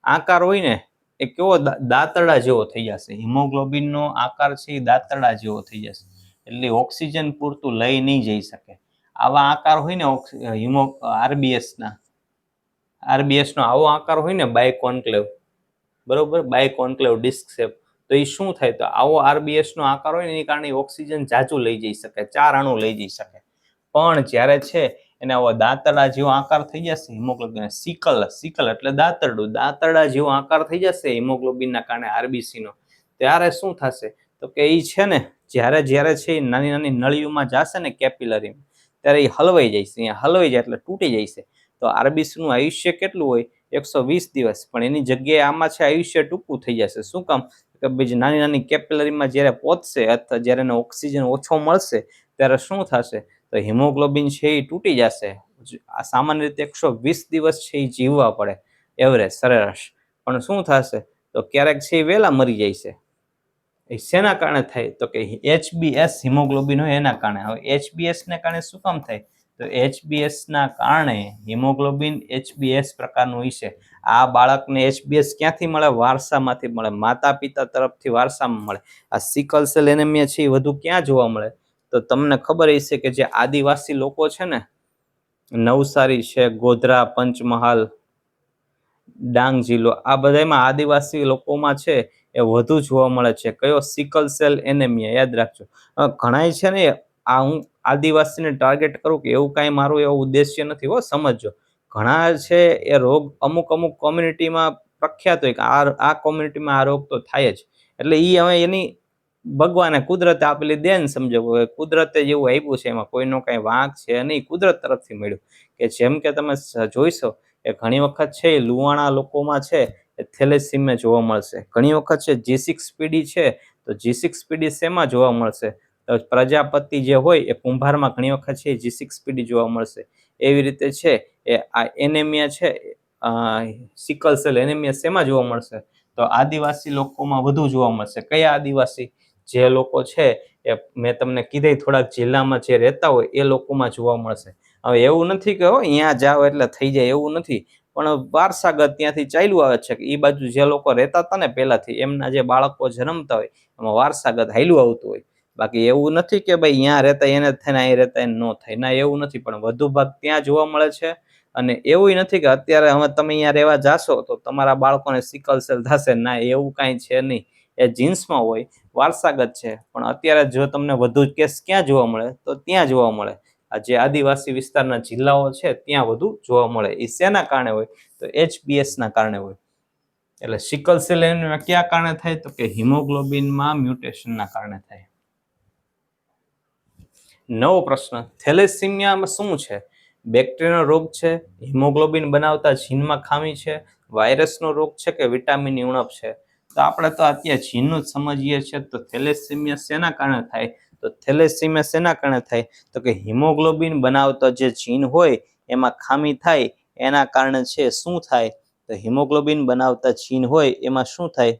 આકાર હોય ને એ કેવો દાંતરડા જેવો થઈ જશે. હિમોગ્લોબિનનો આકાર છે એ દાંતરડા જેવો થઈ જશે, એટલે ઓક્સિજન પૂરતું લઈ નહીં જઈ શકે. આવા આકાર હોય ને RBS નો આવો આકાર હોય ને, બાયકોન્ક્લેવ, બરોબર, બાયકોન્ક્લેવ ડિસ્ક શેપ, તો એ શું થાય? તો આવો RBS નો આકાર હોય ને એની કારણે ઓક્સિજન જાજુ લઈ જઈ શકે, 4 અણુ લઈ જઈ શકે. પણ જ્યારે છે એને આવો દાંતરડા જેવો આકાર થઈ જશે હિમોગ્લોબિન, સિકલ એટલે દાંતરડા જેવો આકાર થઈ જશે હિમોગ્લોબિનના કારણે RBC નો, ત્યારે શું થશે? તો કે એ છે ને જ્યારે છે એ નાની નાની નળીઓમાં જશે ને, કેપિલરી, ત્યારે એ હલવાઈ જાય છે. અહીંયા હલવાઈ જાય એટલે તૂટી જાય છે. તો RBC નું આયુષ્ય કેટલું હોય? 120 દિવસ. પણ એની જગ્યાએ આમાં છે આયુષ્ય ટૂંકું થઈ જશે. શું કામ? કે બીજી નાની નાની કેપિલરીમાં જ્યારે પહોંચશે અથવા જ્યારે એને ઓક્સિજન ઓછો મળશે ત્યારે શું થશે? તો હિમોગ્લોબિન છે એ તૂટી જશે. આ સામાન્ય રીતે 120 દિવસ છે એ જીવવા પડે, એવરેજ, સરેરાશ. પણ શું થશે? તો ક્યારેક છે એ વહેલા મરી જાય છે. એ શેના કારણે થાય? તો કે HbS હિમોગ્લોબિન હોય એના કારણે. હવે HbS ને કારણે શું કામ થાય? તો HbS ના કારણે હિમોગ્લોબિન HbS પ્રકારનું હોય છે. આ બાળકને HbS ક્યાંથી મળે? વારસામાંથી મળે, માતા પિતા તરફથી વારસામાં મળે. આ સિકલ સેલ એનેમિયા છે એ વધુ ક્યાં જોવા મળે? તો તમને ખબર હશે કે જે આદિવાસી લોકો છે ને, નવસારી છે, ગોધરા, પંચમહાલ, ડાંગ જિલ્લો, આ બધામાં આદિવાસી લોકોમાં છે એ વધુ જોવા મળે છે. કયો? Sickle cell anaemia. યાદ રાખજો. ઘણાય છે ને, આ હું આદિવાસીને ટાર્ગેટ કરું કે એવું કાંઈ મારું એવો ઉદ્દેશ્ય નથી, હો, સમજજો. ઘણા છે એ રોગ અમુક કોમ્યુનિટીમાં પ્રખ્યાત હોય કે આ કોમ્યુનિટીમાં આ રોગ તો થાય જ, એટલે એ હવે એની ભગવાને કુદરતે આપેલી દેન સમજો. કુદરતે જેવું આપ્યું છે, એમાં કોઈનો કાંઈ વાંક છે નહીં, કુદરત તરફથી મળ્યું. કે જેમ કે તમે જોઈશો એ ઘણી વખત છે એ લુવાણા લોકોમાં છે એ થેલેસીમિયા જોવા મળશે. ઘણી વખત છે G6PD છે, તો G6PD શેમાં જોવા મળશે? તો પ્રજાપતિ જે હોય એ કુંભારમાં ઘણી વખત છે G6PD જોવા મળશે. એવી રીતે છે એ આ એનેમિયા છે, સિકલ સેલ એનેમિયા શેમાં જોવા મળશે? તો આદિવાસી લોકોમાં વધુ જોવા મળશે. કયા આદિવાસી? જે લોકો છે એ મેં તમને કીધે થોડાક જિલ્લામાં જે રહેતા હોય એ લોકોમાં જોવા મળશે. હવે એવું નથી કે અહીંયા જાઓ એટલે થઈ જાય, એવું નથી. પણ વારસાગત ત્યાંથી ચાલ્યું આવે છે કે એ બાજુ જે લોકો રહેતા હતા ને પહેલાથી, એમના જે બાળકો જન્મતા હોય એમાં વારસાગત હાલ્યું આવતું હોય. બાકી એવું નથી કે ભાઈ અહીંયા રહેતા એને થાય ને અહીં રહેતા એને ન થાય. ના, એવું નથી. પણ વધુ ભાગ ત્યાં જોવા મળે છે. અને એવું નથી કે અત્યારે હવે તમે અહીંયા રહેવા જાશો તો તમારા બાળકોને સિકલ સેલ થશે. ના, એવું કાંઈ છે નહીં. એ જીન્સમાં હોય, વારસાગત છે. પણ અત્યારે જો તમને વધુ કેસ ક્યાં જોવા મળે? તો ત્યાં જોવા મળે. આ જે આદિવાસી વિસ્તારના જિલ્લાઓ છે ત્યાં વધુ જોવા મળે. એ શેના કારણે હોય? તો HbS ના કારણે હોય. એટલે સિકલ સેલ એનેમિયા ક્યાં કારણે થાય? તો કે હિમોગ્લોબિનમાં મ્યુટેશનના કારણે થાય. નવો પ્રશ્ન, થેલેસીમિયામાં શું છે? બેક્ટેરિયાનો રોગ છે, હિમોગ્લોબિન બનાવતા જીનમાં ખામી છે, વાયરસનો રોગ છે કે વિટામિનની ઉણપ છે? તો આપણે તો અત્યારે જીનનું જ સમજીએ છીએ. તો થેલેસીમિયા શેના કારણે થાય? તો થેલેસીમિયા શેના કારણે થાય? તો કે હિમોગ્લોબિન બનાવતા જે જીન હોય એમાં ખામી થાય, એના કારણે છે શું થાય? તો હિમોગ્લોબિન બનાવતા જીન હોય એમાં શું થાય?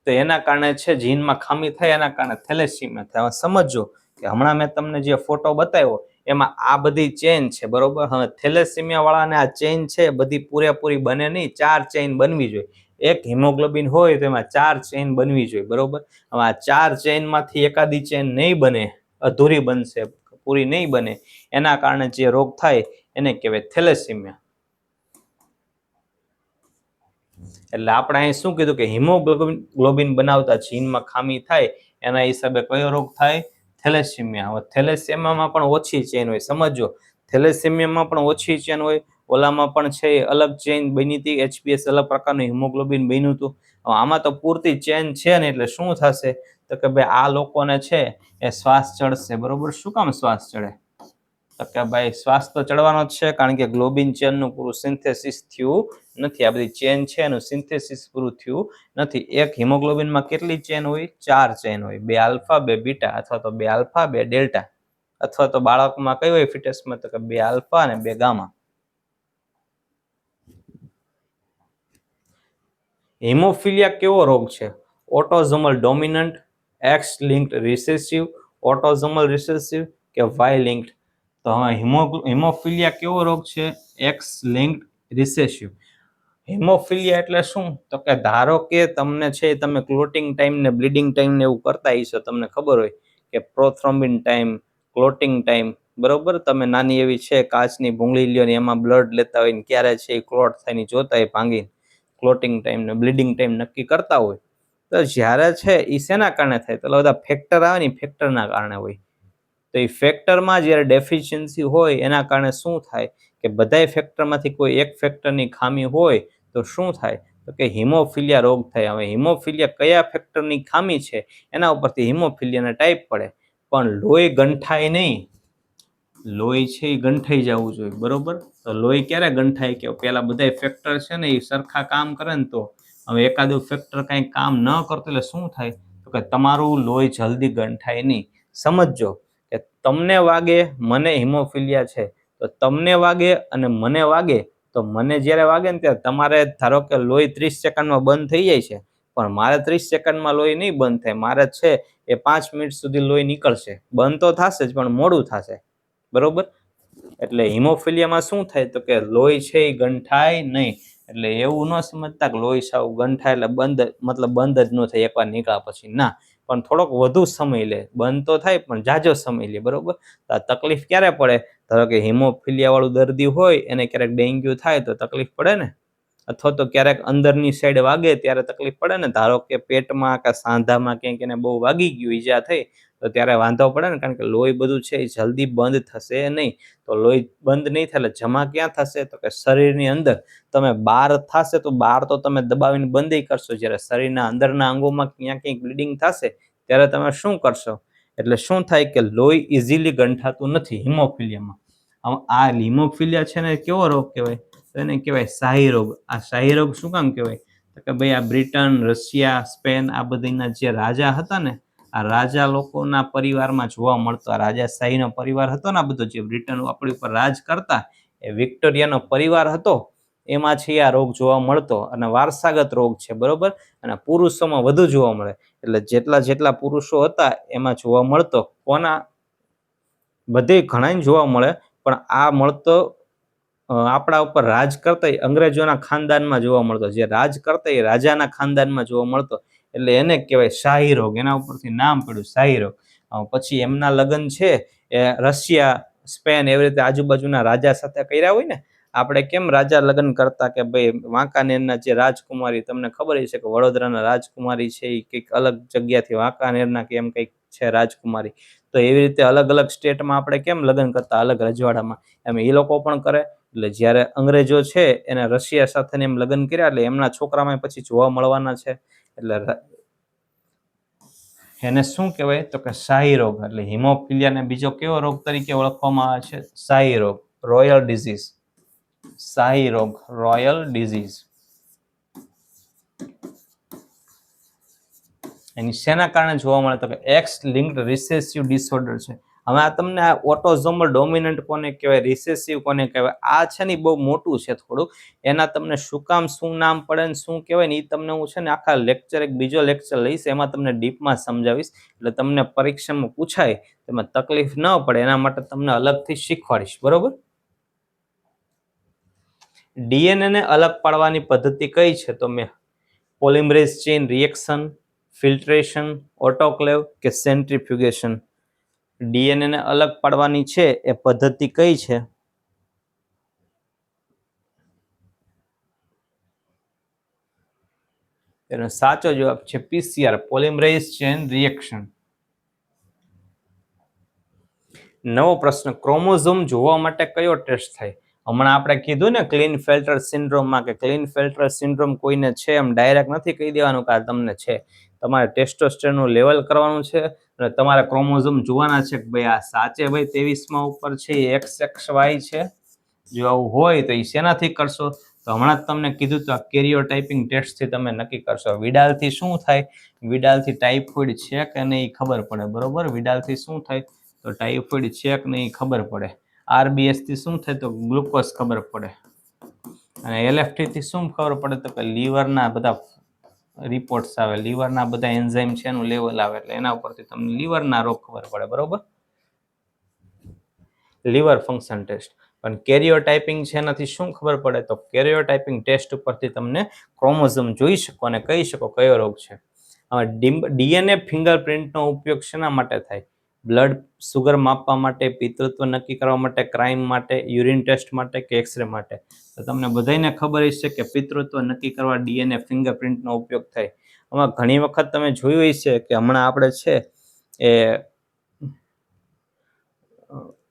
તો એના કારણે છે જીનમાં ખામી થાય, એના કારણે થેલેસીમિયા થાય. હવે સમજો કે હમણાં મેં તમને જે ફોટો બતાવ્યો એમાં આ બધી ચેન છે, બરોબર? હવે થેલેસીમિયા વાળાને આ ચેન છે બધી પૂરેપૂરી બને નહીં, 4 ચેન બનવી જોઈએ. એક હિમોગ્લોબિન હોય તો એમાં 4 ચેન બનવી જોઈએ, બરોબર? હવે આ 4 ચેનમાંથી એકાદી ચેન નહીં બને, અધૂરી બનશે, પૂરી નહીં બને, એના કારણે જે રોગ થાય એને કહેવાય થેલેસીમિયા. એટલે આપણે અહીં શું કીધું કે હિમોગ્લોબિન બનાવતા જીનમાં ખામી થાય, એના હિસાબે કયો રોગ થાય? થેલેસીમિયા. હવે થેલેસીમિયામાં પણ ઓછી ચેન હોય, સમજો. થેલેસીમિયામાં પણ ઓછી ચેન હોય, ઓલામાં પણ છે અલગ ચેન બની હતી, HbS અલગ પ્રકારનું હિમોગ્લોબિન બન્યું હતું. આમાં તો પૂરતી ચેન છે ને, એટલે શું થશે તો કે ભાઈ આ લોકોને છે એ શ્વાસ ચડશે. બરોબર, શું કામ શ્વાસ ચડે? તો કે ભાઈ શ્વાસ તો ચડવાનો જ છે, કારણ કે ગ્લોબિન ચેનનું પૂરું સિન્થેસિસ થયું નથી. આ બધી ચેન છે એનું સિન્થેસિસ પૂરું થયું નથી. એક હિમોગ્લોબિનમાં કેટલી ચેન હોય? 4 ચેન હોય, 2 આલ્ફા 2 બીટા, અથવા તો 2 આલ્ફા 2 ડેલ્ટા, અથવા તો બાળકમાં કઈ હોય ફિટસમાં તો કે 2 આલ્ફા અને 2 ગામા. હિમોફિલિયા કેવો રોગ છે? Autosomal dominant, X linked recessive, autosomal recessive કે વાય લિંક્ડ? તો હિમોફિલિયા કેવો રોગ છે? X linked recessive. હિમોફિલિયા એટલે શું? તો કે ધારો કે તમને છે તમે ક્લોટિંગ ટાઈમ ને બ્લીડિંગ ટાઈમ ને એવું કરતા હશો, તમને ખબર હોય કે પ્રોથ્રોમ્બિન ટાઈમ, ક્લોટિંગ ટાઈમ, બરોબર. તમે નાની એવી છે કાચની ભૂંગળી લ્યો ને એમાં બ્લડ લેતા હોય ને ક્યારે છે એ ક્લોટ થાય ને જોતા હોય ભાંગીને, ક્લોટિંગ ટાઈમ ને બ્લીડિંગ ટાઈમ નક્કી કરતા હોય. તો જ્યારે છે એ શેના કારણે થાય? તો બધા ફેક્ટર આવે ને, ફેક્ટરના કારણે હોય. તો એ ફેક્ટરમાં જ્યારે ડેફિશિયન્સી હોય એના કારણે શું થાય કે બધાય ફેક્ટરમાંથી કોઈ એક ફેક્ટરની ખામી હોય તો શું થાય તો કે હિમોફિલિયા રોગ થાય. હવે હિમોફિલિયા કયા ફેક્ટરની ખામી છે એના ઉપરથી હિમોફિલિયાના ટાઈપ પડે. પણ લોહી ગંઠાય નહીં, લોહી છે એ ગંઠાઈ જવું જોઈએ, બરોબર. તો લોહી ક્યારે ગંઠાય કે પેલા બધા ફેક્ટર છે ને એ સરખા કામ કરે ને. તો હવે એકાદું ફેક્ટર કંઈ કામ ન કરતું એટલે શું થાય તો કે તમારું લોહી જલ્દી ગંઠાય નહીં. સમજો કે તમને વાગે, મને હિમોફિલિયા છે, તો તમને વાગે અને મને વાગે, તો મને જ્યારે વાગે ને ત્યારે તમારે ધારો કે લોહી 30 સેકન્ડમાં બંધ થઈ જાય છે, પણ મારે 30 સેકન્ડમાં લોહી નહીં બંધ થાય. મારે છે એ 5 મિનિટ સુધી લોહી નીકળશે. બંધ તો થશે જ પણ મોડું થશે, બરોબર. એટલે હિમોફિલિયામાં શું થાય તો કે લોહી છે એ ગંઠાય નહીં. એટલે એવું ન સમજતા કે લોહી સાવ ગંઠાય એટલે બંધ, મતલબ બંધ જ ન થાય એકવાર નીકળ્યા પછી. ના, પણ થોડોક વધુ સમય લે. બંધ તો થાય પણ જાજો સમય લે, બરોબર. તો આ તકલીફ ક્યારે પડે? ધારો કે હિમોફિલિયા વાળું દર્દી હોય એને ક્યારેક ડેન્ગ્યુ થાય તો તકલીફ પડે ને, અથવા તો ક્યારેક અંદરની સાઈડ વાગે ત્યારે તકલીફ પડે ને. ધારો કે પેટમાં કે સાંધામાં ક્યાંક એને બહુ વાગી ગયું, ઈજા થઈ, તો ત્યારે વાંધો પડે ને, કારણ કે લોહી બધું છે એ જલ્દી બંધ થશે નહીં. તો લોહી બંધ નહીં થાય એટલે જમા ક્યાં થશે તો કે શરીરની અંદર. તમે બહાર થશે તો બહાર તો તમે દબાવીને બંધ કરશો, જ્યારે શરીરના અંદરના અંગોમાં ક્યાંક બ્લીડિંગ થશે ત્યારે તમે શું કરશો? એટલે શું થાય કે લોહી ઇઝીલી ગંઠાતું નથી હિમોફિલિયામાં. આ હિમોફિલિયા છે ને કેવો રોગ કહેવાય? તો એને કહેવાય શાહી રોગ. આ શાહી રોગ શું કામ કહેવાય તો કે ભાઈ આ બ્રિટન, રશિયા, સ્પેન આ બધીના જે રાજા હતા ને, આ રાજા લોકોના પરિવારમાં જોવા મળતો. આ રાજાશાહીનો પરિવાર હતો ને, આ બધો જે બ્રિટન આપણી ઉપર રાજ કરતા, એ વિક્ટોરિયાનો પરિવાર હતો, એમાં છે આ રોગ જોવા મળતો. અને વારસાગત રોગ છે, બરોબર. અને પુરુષોમાં વધુ જોવા મળે. એટલે જેટલા પુરુષો હતા એમાં જોવા મળતો. કોના? બધે ઘણા જોવા મળે, પણ આ મળતો આપણા ઉપર રાજ કરતા અંગ્રેજોના ખાનદાનમાં જોવા મળતો. જે રાજ કરતા એ રાજાના ખાનદાનમાં જોવા મળતો. એટલે એને કહેવાય શાહી રોગ. એના ઉપરથી નામ પડ્યું શાહી રોગ. પછી એમના લગ્ન છે એ રશિયા, સ્પેન એવી રીતે આજુબાજુના રાજા સાથે કર્યા હોય ને. આપણે કેમ રાજા લગ્ન કરતા કે ભાઈ વાંકાનેરના જે રાજકુમારી, તમને ખબર છે કે વડોદરાના રાજકુમારી છે એ કંઈક અલગ જગ્યાથી વાંકાનેરના કે એમ કંઈક છે રાજકુમારી. તો એવી રીતે અલગ અલગ સ્ટેટમાં આપણે કેમ લગ્ન કરતા, અલગ રજવાડામાં, એમ એ લોકો પણ કરે. એટલે જ્યારે અંગ્રેજો છે એને રશિયા સાથે એમ લગ્ન કર્યા, એટલે એમના છોકરામાં પછી જોવા મળવાના છે. એટલે એને શું કહેવાય તો કે શાહી રોગ. એટલે હિમોફિલિયાને બીજો કેવો રોગ તરીકે ઓળખવામાં આવે છે? શાહી રોગ, રોયલ ડિઝીઝ. શાહી રોગ, રોયલ ડિઝીઝ. એની શેના કારણે જોવા મળે તો કે એક્સ લિંક્ડ રિસેસિવ ડિસઓર્ડર છે. હવે આ તમને આ ઓટોઝોમલ ડોમિનન્ટ કોને કહેવાય, રિસેસિવ કોને કહેવાય, આ છે ને બહુ મોટું છે થોડુંક. એના તમને શું કામ, શું નામ પડે ને શું કહેવાય ને એ તમને હું છે ને આખા લેક્ચર, એક બીજો લેક્ચર લઈશ, એમાં તમને ડીપમાં સમજાવીશ. એટલે તમને પરીક્ષામાં પૂછાય તેમાં તકલીફ ન પડે એના માટે તમને અલગથી શીખવાડીશ, બરોબર. ડીએનએ ને અલગ પાડવાની પદ્ધતિ કઈ છે? તો મેં polymerase chain reaction, filtration, autoclave કે સેન્ટ્રીફ્યુગેશન. ડીએનએ ને અલગ પાડવાની છે એ પદ્ધતિ કઈ છે? તેનો સાચો જવાબ છે પીસીઆર, પોલિમરેઝ ચેઇન રિએક્શન. નવો પ્રશ્ન, ક્રોમોઝોમ જોવા માટે કયો ટેસ્ટ થાય? હમણાં આપણે કીધું ને ક્લિનફેલ્ટર સિન્ડ્રોમમાં કે ક્લિનફેલ્ટર સિન્ડ્રોમ કોઈને છે એમ ડાયરેક્ટ નથી કહી દેવાનું કે આ તમને છે. તમારે ટેસ્ટોસ્ટેરોનનું લેવલ કરવાનું છે અને તમારે ક્રોમોઝોમ જોવાના છે કે ભાઈ આ સાચે ભાઈ 23માં ઉપર છે એ XXY છે. જો આવું હોય તો એ શેનાથી કરશો? તો હમણાં જ તમને કીધું તો આ કેરિયોટાઇપિંગ ટેસ્ટથી તમે નક્કી કરશો. વિડાલથી શું થાય? વિડાલથી ટાઇફોઇડ છે કે નહીં ખબર પડે, બરોબર. વિડાલથી શું થાય? તો ટાઇફોઇડ છે કે નહીં ખબર પડે. RBSથી શું થાય? તો ગ્લુકોઝ ખબર પડે. અને LFTથી શું ખબર પડે? તો કે લીવરના બધા રિપોર્ટ્સ આવે, લીવરના બધા એન્ઝાઇમ છે એનું લેવલ આવે, એટલે એના ઉપરથી તમને લીવરના રોગ ખબર પડે, બરોબર. Liver function test. પણ કેરિયોટાઇપિંગ છે એનાથી શું ખબર પડે? તો કેરિયોટાઇપિંગ ટેસ્ટ ઉપરથી તમને ક્રોમોઝોમ જોઈ શકો અને કહી શકો કયો રોગ છે. હવે DNA ફિંગરપ્રિન્ટનો ઉપયોગ શેના માટે થાય? બ્લડ સુગર માપવા માટે, પિતૃત્વ નક્કી કરવા માટે, ક્રાઇમ માટે, યુરિન ટેસ્ટ માટે કે એક્સરે માટે? તો તમને બધાને ખબર હશે કે પિતૃત્વ નક્કી કરવા DNA ફિંગરપ્રિન્ટનો ઉપયોગ થાય. આમાં ઘણી વખત તમે જોયું હશે કે હમણાં આપણે છે એ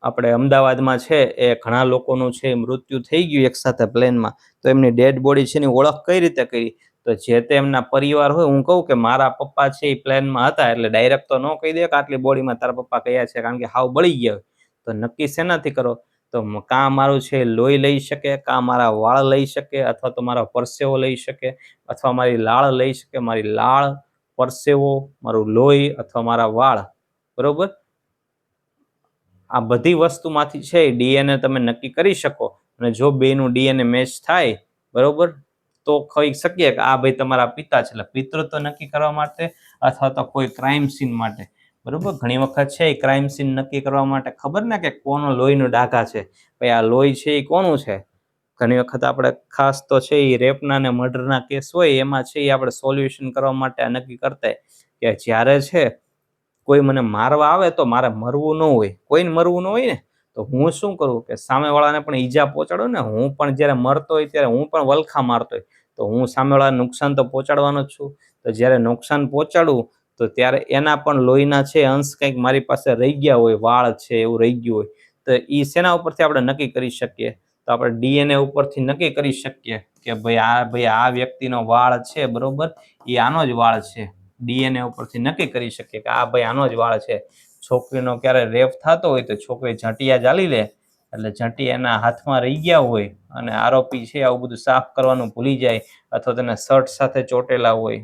આપણે અમદાવાદમાં છે એ ઘણા લોકોનું છે મૃત્યુ થઈ ગયું એક સાથે પ્લેનમાં, તો એમની ડેડ બોડી છે એની ઓળખ કઈ રીતે કરી? તો જે તે એમના પરિવાર હોય, હું કહું કે મારા પપ્પા છે એ પ્લેનમાં હતા, એટલે ડાયરેક્ટ તો ન કહી દે કે આટલી બોડીમાં તારા પપ્પા કયા છે, કારણ કે હાવ બળી ગયા હોય. તો નક્કી શેનાથી કરો? તો કાં મારું છે લોહી લઈ શકે, કાં મારા વાળ લઈ શકે, અથવા તો મારો પરસેવો લઈ શકે, અથવા મારી લાળ લઈ શકે. મારી લાળ, પરસેવો, મારું લોહી અથવા મારા વાળ, બરોબર. આ બધી વસ્તુમાંથી છે DNA તમે નક્કી કરી શકો. અને જો બેનું DNA મેચ થાય, બરોબર, તો કહી શકીએ કે આ ભાઈ તમારા પિતા છે. એટલે પિતૃત્વ નક્કી કરવા માટે અથવા તો કોઈ ક્રાઇમ સીન માટે, બરોબર. ઘણી વખત છે એ ક્રાઇમ સીન નક્કી કરવા માટે ખબર ને કે કોનો લોહીનો ડાઘા છે, ભાઈ આ લોહી છે એ કોનું છે. ઘણી વખત આપણે ખાસ તો છે એ રેપના ને મર્ડરના કેસ હોય એમાં છે એ આપણે સોલ્યુશન કરવા માટે નક્કી કરતા કે જ્યારે છે કોઈ મને મારવા આવે તો મારે મરવું ન હોય, કોઈને મરવું ન હોય ને, તો હું શું કરું કે સામેવાળાને પણ ઈજા પહોંચાડું ને. હું પણ જ્યારે મરતો હોય ત્યારે હું પણ વલખા મારતો હોય, તો હું સામેવાળાને નુકસાન તો પહોંચાડવાનો જ છું. તો જ્યારે નુકસાન પહોંચાડું તો ત્યારે એના પણ લોહીના છે અંશ કંઈક મારી પાસે રહી ગયા હોય, વાળ છે એવું રહી ગયું હોય, તો એ શેના ઉપરથી આપણે નક્કી કરી શકીએ? તો આપણે DNA ઉપરથી નક્કી કરી શકીએ કે ભાઈ આ વ્યક્તિનો વાળ છે, બરોબર, એ આનો જ વાળ છે. DNA ઉપરથી નક્કી કરી શકીએ કે આ ભાઈ આનો જ વાળ છે. છોકરીનો ક્યારે રેપ થતો હોય તો છોકરી ઝાંટિયા ચાલી લે, એટલે ઝાંટિયા એના હાથમાં રહી ગયા હોય અને આરોપી છે આવું બધું સાફ કરવાનું ભૂલી જાય, અથવા તેના શર્ટ સાથે ચોટેલા હોય.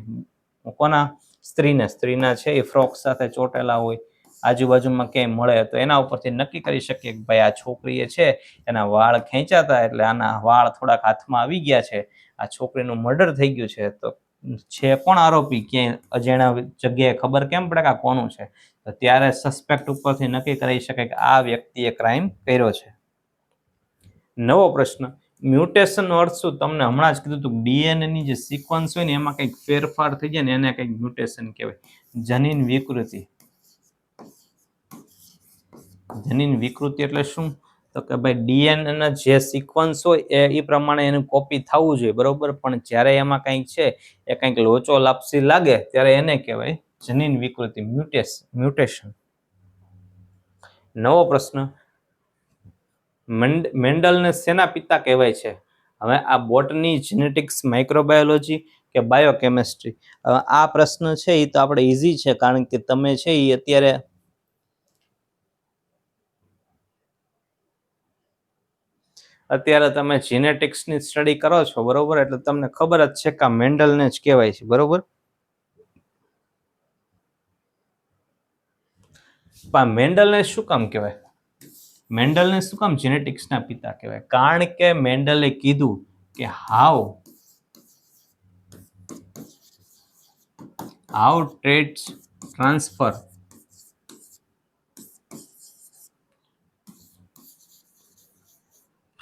કોના? સ્ત્રીના છે એ ફ્રોક સાથે ચોટેલા હોય, આજુબાજુમાં ક્યાંય મળે, તો એના ઉપરથી નક્કી કરી શકીએ કે ભાઈ આ છોકરીએ છે એના વાળ ખેંચાતા, એટલે આના વાળ થોડાક હાથમાં આવી ગયા છે, આ છોકરીનું મર્ડર થઈ ગયું છે. તો છે કોણ આરોપી? ક્યાંય અજાણ્યા જગ્યાએ ખબર કેમ પડે કે આ કોનું છે? તો ત્યારે સસ્પેક્ટ ઉપરથી નક્કી કરી શકાય કે આ વ્યક્તિએ ક્રાઇમ કર્યો છે. નવો પ્રશ્ન, મ્યુટેશનનો અર્થ શું? તમને હમણાં જ કીધું હતું DNA ની જે સિક્વન્સ હોય ને એમાં કંઈક ફેરફાર થઈ જાય ને એને કંઈક મ્યુટેશન કહેવાય. જનીન વિકૃતિ. જનીન વિકૃતિ એટલે શું? તો કે ભાઈ DNA ના જે સિક્વન્સ હોય એ પ્રમાણે એનું કોપી થવું જોઈએ, બરોબર. પણ જ્યારે એમાં કંઈક છે એ કંઈક લોચો લાપસી લાગે ત્યારે એને કહેવાય જનીન વિકૃતિ, મ્યુટેશન. નવો પ્રશ્ન, મેન્ડલને શેના પિતા કહેવાય છે? હવે આ બોટની, જેનેટિક્સ, માઇક્રોબાયોલોજી કે બાયોકેમિસ્ટ્રી? હવે આ પ્રશ્ન છે એ તો આપણે ઈઝી છે, કારણ કે તમે છે એ અત્યારે તમે જીનેટિક્સની સ્ટડી કરો છો, બરોબર, એટલે તમને ખબર જ છે કે આ મેન્ડલને જ કહેવાય છે, બરોબર. પણ મેન્ડલને શું કામ કહેવાય? મેન્ડલને શું કામ જીનેટિક્સના પિતા કહેવાય? કારણ કે મેન્ડલે કીધું કે how traits transfer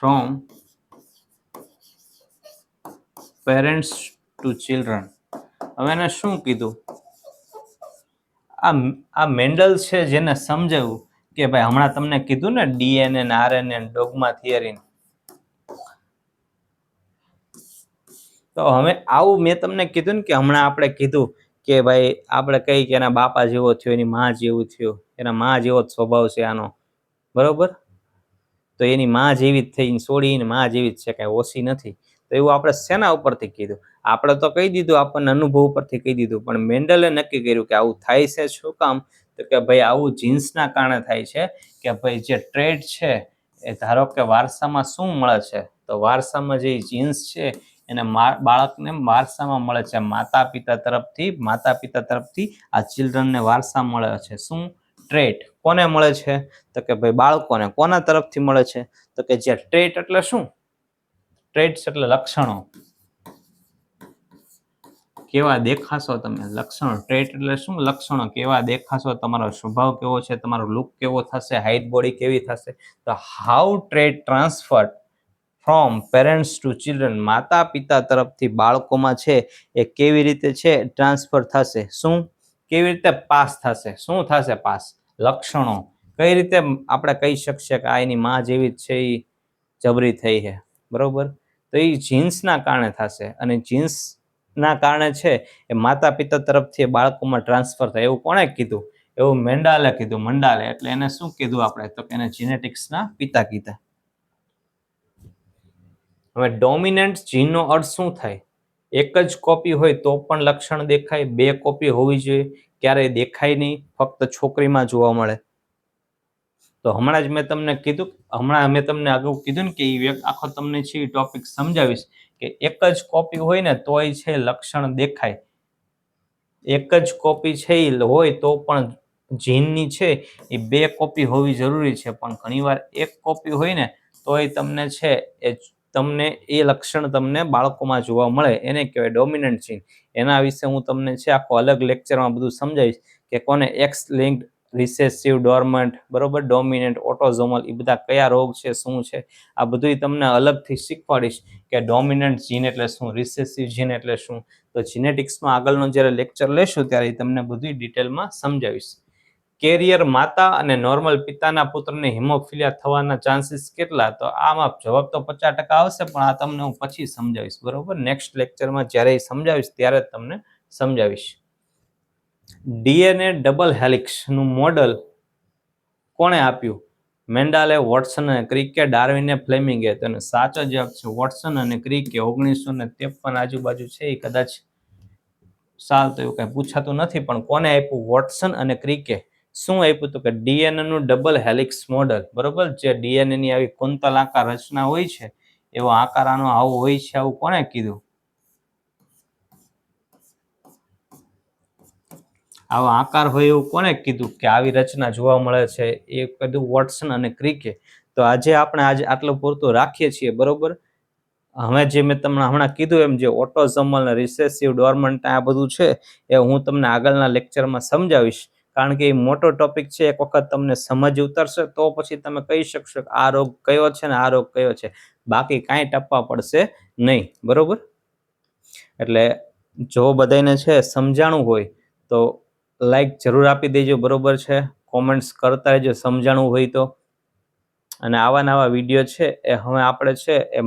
from parents to children. હવે એને શું કીધું? આ મેન્ડલ છે જેને સમજાવ્યું કે ભાઈ હમણાં તમને કીધું ને DNA ને RNA ડોગ્મા થિયરી, તો હવે આવું મેં તમને કીધું ને કે હમણાં આપણે કીધું કે ભાઈ આપણે કઈ કે એના બાપા જેવો થયો, એની માં જેવું થયો, એના માં જેવો જ સ્વભાવ છે આનો, બરોબર. તો એની માં જેવી જ થઈ, સોડીને માં જેવી જ છે, કાંઈ ઓછી નથી. તો એવું આપણે શેના ઉપરથી કીધું? આપણે તો કહી દીધું, આપણને અનુભવ ઉપરથી કહી દીધું, પણ મેન્ડલે નક્કી કર્યું કે આવું થાય છે. શું કામ? તો કે ભાઈ આવું જીન્સના કારણે થાય છે કે ભાઈ જે ટ્રેડ છે એ ધારો કે વારસામાં શું મળે છે, તો વારસામાં જે જીન્સ છે એને બાળકને વારસામાં મળે છે માતા પિતા તરફથી આ ચિલ્ડ્રનને વારસા મળે છે. શું? ટ્રેટ. કોને મળે છે? તો કે ભાઈ બાળકોને. કોના તરફથી મળે છે? તો કે જે ટ્રેટ એટલે શું? ટ્રેટ્સ એટલે લક્ષણો. કેવા દેખાશો તમે? લક્ષણો. ટ્રેટ એટલે શું? લક્ષણો. કેવા દેખાશો, તમારો સ્વભાવ કેવો છે, તમારો લુક કેવો થશે, હાઇટ બોડી કેવી થશે. તો how trait transfer from parents to children, માતા પિતા તરફથી બાળકોમાં છે એ કેવી રીતે છે ટ્રાન્સફર થશે. શું? કેવી રીતે પાસ થશે? શું થશે પાસ? લક્ષણો. કઈ રીતે આપણે કહી શકીએ કે આ એની માં જેવી જ છે, એ જબરી થઈ છે, બરોબર? તો એ જીન્સના કારણે થશે, અને જીન્સના કારણે છે એ માતા પિતા તરફથી બાળકોમાં ટ્રાન્સફર થાય. એવું કોણે કીધું? એવું મેન્ડાલે કીધું. મંડાલે એટલે એને શું કીધું આપણે? તો એને જીનેટિક્સના પિતા કીધા. હવે ડોમિનન્ટ જીનનો અર્થ શું થાય? એક જ કોપી હોય તો પણ લક્ષણ દેખાય, બે કોપી હોવી જોઈએ ક્યારેય દેખાય નહીં, ફક્ત છોકરીમાં જોવા મળે. તો હમણાં જ મેં તમને કીધું, અગાઉ કીધું ને કે આખો તમને છે ટોપિક સમજાવીશ કે એક જ કોપી હોય ને તોય છે લક્ષણ દેખાય. એક જ કોપી છે હોય તો પણ જીનની છે એ બે કોપી હોવી જરૂરી છે, પણ ઘણીવાર એક કોપી હોય ને તોય તમને છે એ લક્ષણ તમને બાળકોમાં જોવા મળે, એને કહેવાય ડોમિનન્ટ જીન. એના વિશે હું તમને છે આખો અલગ લેક્ચરમાં બધું સમજાવીશ કે કોને એક્સ લિંક્ડ, રિસેસિવ, ડોર્મન્ટ, બરોબર, ડોમિનન્ટ, ઓટોઝોમલ, એ બધા કયા રોગ છે, શું છે, આ બધું તમને અલગથી શીખવાડીશ કે ડોમિનન્ટ જીન એટલે શું, રિસેસિવ જીન એટલે શું. તો જીનેટિક્સમાં આગળનો જ્યારે લેક્ચર લેશું ત્યારે તમને બધું ડિટેલમાં સમજાવીશ. કેરિયર માતા અને નોર્મલ પિતાના પુત્રને હિમોફિલિયા થવાના ચાન્સીસ કેટલા? તો આમાં જવાબ તો 50% આવશે, પણ આ તમને હું પછી સમજાવીશ, બરોબર? નેક્સ્ટ લેક્ચરમાં જ્યારે સમજાવીશ ત્યારે જ તમને સમજાવીશ. ડીએનએ ડબલ હેલિક્સનું મોડલ કોણે આપ્યું? મેન્ડાલે, વોટસન અને ક્રિકે, ડાર્વિને, ફ્લેમિંગે. તો સાચો જવાબ છે વોટસન અને ક્રિકે. 1953 આજુબાજુ છે એ કદાચ. સાલ તો એવું કઈ પૂછાતું નથી, પણ કોને આપ્યું? વોટસન અને ક્રિકે. શું આપ્યું? તો કે ડીએનએ નું ડબલ હેલિક્સ મોડલ, બરોબર? જે ડીએનએ ની આવી કુંતલ આકાર રચના હોય છે, એવો આકાર આનો આવો હોય છે, આવું કોને કીધું? આવો આકાર હોય એવું કોને કીધું કે આવી રચના જોવા મળે છે? એ કીધું વોટસન અને ક્રિકે. તો આજે આપણે આટલું પૂરતું રાખીએ છીએ, બરોબર? હવે જે મેં તમને હમણાં કીધું એમ જે ઓટોઝોમલ, રિસેસિવ, ડોર્મન્ટ આ બધું છે એ હું તમને આગળના લેક્ચરમાં સમજાવીશ, કારણ કે એ મોટો ટોપિક છે. એક વખત તમને સમજ ઉતરશે તો પછી તમે કહી શકશો કે આ રોગ કયો છે ને આ રોગ કયો છે, બાકી કાંઈ ટપવા પડશે નહીં, બરોબર? એટલે જો બધાને છે સમજાણું હોય તો લાઈક જરૂર આપી દેજો, બરોબર છે? કોમેન્ટ્સ કરતા રહેજો સમજાણું હોય તો. અને આવા નવા વિડીયો છે એ હવે આપણે છે એ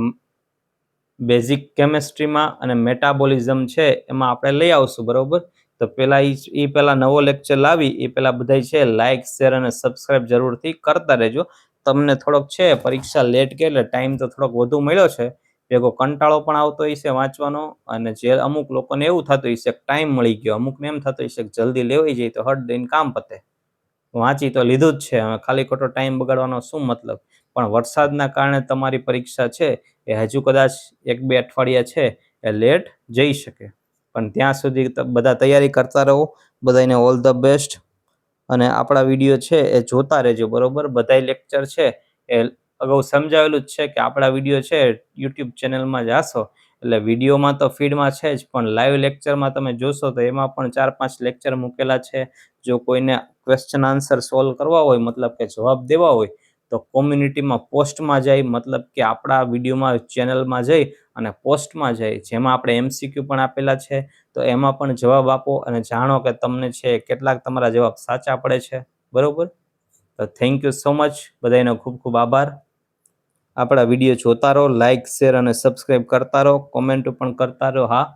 બેઝિક કેમેસ્ટ્રીમાં અને મેટાબોલિઝમ છે એમાં આપણે લઈ આવશું, બરોબર? તો પહેલા નવો લેક્ચર લાવી એ પહેલા બધા છે લાઈક, શેર અને સબસ્ક્રાઇબ જરૂરથી કરતા રહેજો. તમને થોડોક છે પરીક્ષા લેટ કે એટલે ટાઈમ તો થોડોક વધુ મળ્યો છે, ભેગો કંટાળો પણ આવતો હોય છે વાંચવાનો, અને જે અમુક લોકોને એવું થતું હશે કે ટાઈમ મળી ગયો, અમુકને એમ થતું હશે કે જલ્દી લેવાઈ જાય તો હટ દઈને કામ પતે, વાંચી તો લીધું જ છે, હવે ખાલી ખોટો ટાઈમ બગાડવાનો શું મતલબ? પણ વરસાદના કારણે તમારી પરીક્ષા છે એ હજુ કદાચ 1-2 અઠવાડિયા છે એ લેટ જઈ શકે, પણ ત્યાં સુધી બધા તૈયારી કરતા રહો. બધાને ઓલ ધ બેસ્ટ. અને આપણા વિડીયો છે એ જોતા રહેજો, બરોબર? બધાય લેક્ચર છે એ અગાઉ સમજાવેલું જ છે કે આપણા વિડીયો છે યુટ્યુબ ચેનલમાં જાશો એટલે વિડીયોમાં તો ફીડમાં છે જ, પણ લાઈવ લેક્ચરમાં તમે જોશો તો એમાં પણ 4-5 લેક્ચર મૂકેલા છે. જો કોઈને ક્વેશ્ચન આન્સર સોલ્વ કરવા હોય, મતલબ કે જવાબ દેવા હોય, તો કોમ્યુનિટીમાં પોસ્ટમાં જાય, મતલબ કે આપણા વિડીયોમાં ચેનલમાં જઈ અને પોસ્ટમાં જાય, જેમાં આપણે MCQ પણ આપેલા છે, તો એમાં પણ જવાબ આપો અને જાણો કે તમને છે કેટલાક તમારા જવાબ સાચા પડે છે, બરોબર? તો થેન્ક યુ સો મચ, બધાનો ખૂબ ખૂબ આભાર. આપણા વિડીયો જોતા રહો, લાઈક, શેર અને સબસ્ક્રાઇબ કરતા રહો, કોમેન્ટ પણ કરતા રહો. હા,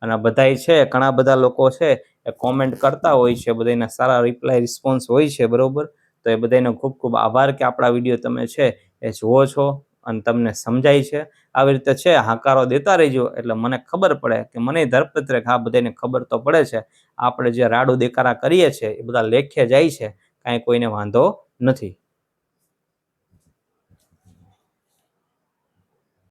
અને બધાય છે ઘણા બધા લોકો છે એ કોમેન્ટ કરતા હોય છે, બધાના સારા રિપ્લાય રિસ્પોન્સ હોય છે, બરોબર? તો એ બધાનો ખૂબ ખૂબ આભાર કે આપણા વિડીયો તમે છે એ જુઓ છો અને તમને સમજાય છે. આવી રીતે છે હાકારો દેતા રહેજો એટલે મને ખબર પડે કે મને ધરપત્રે આ બધાને ખબર તો પડે છે. આપણે જે રાડું દેકારા કરીએ છીએ એ બધા લેખે જાય છે, કાંઈ કોઈને વાંધો નથી.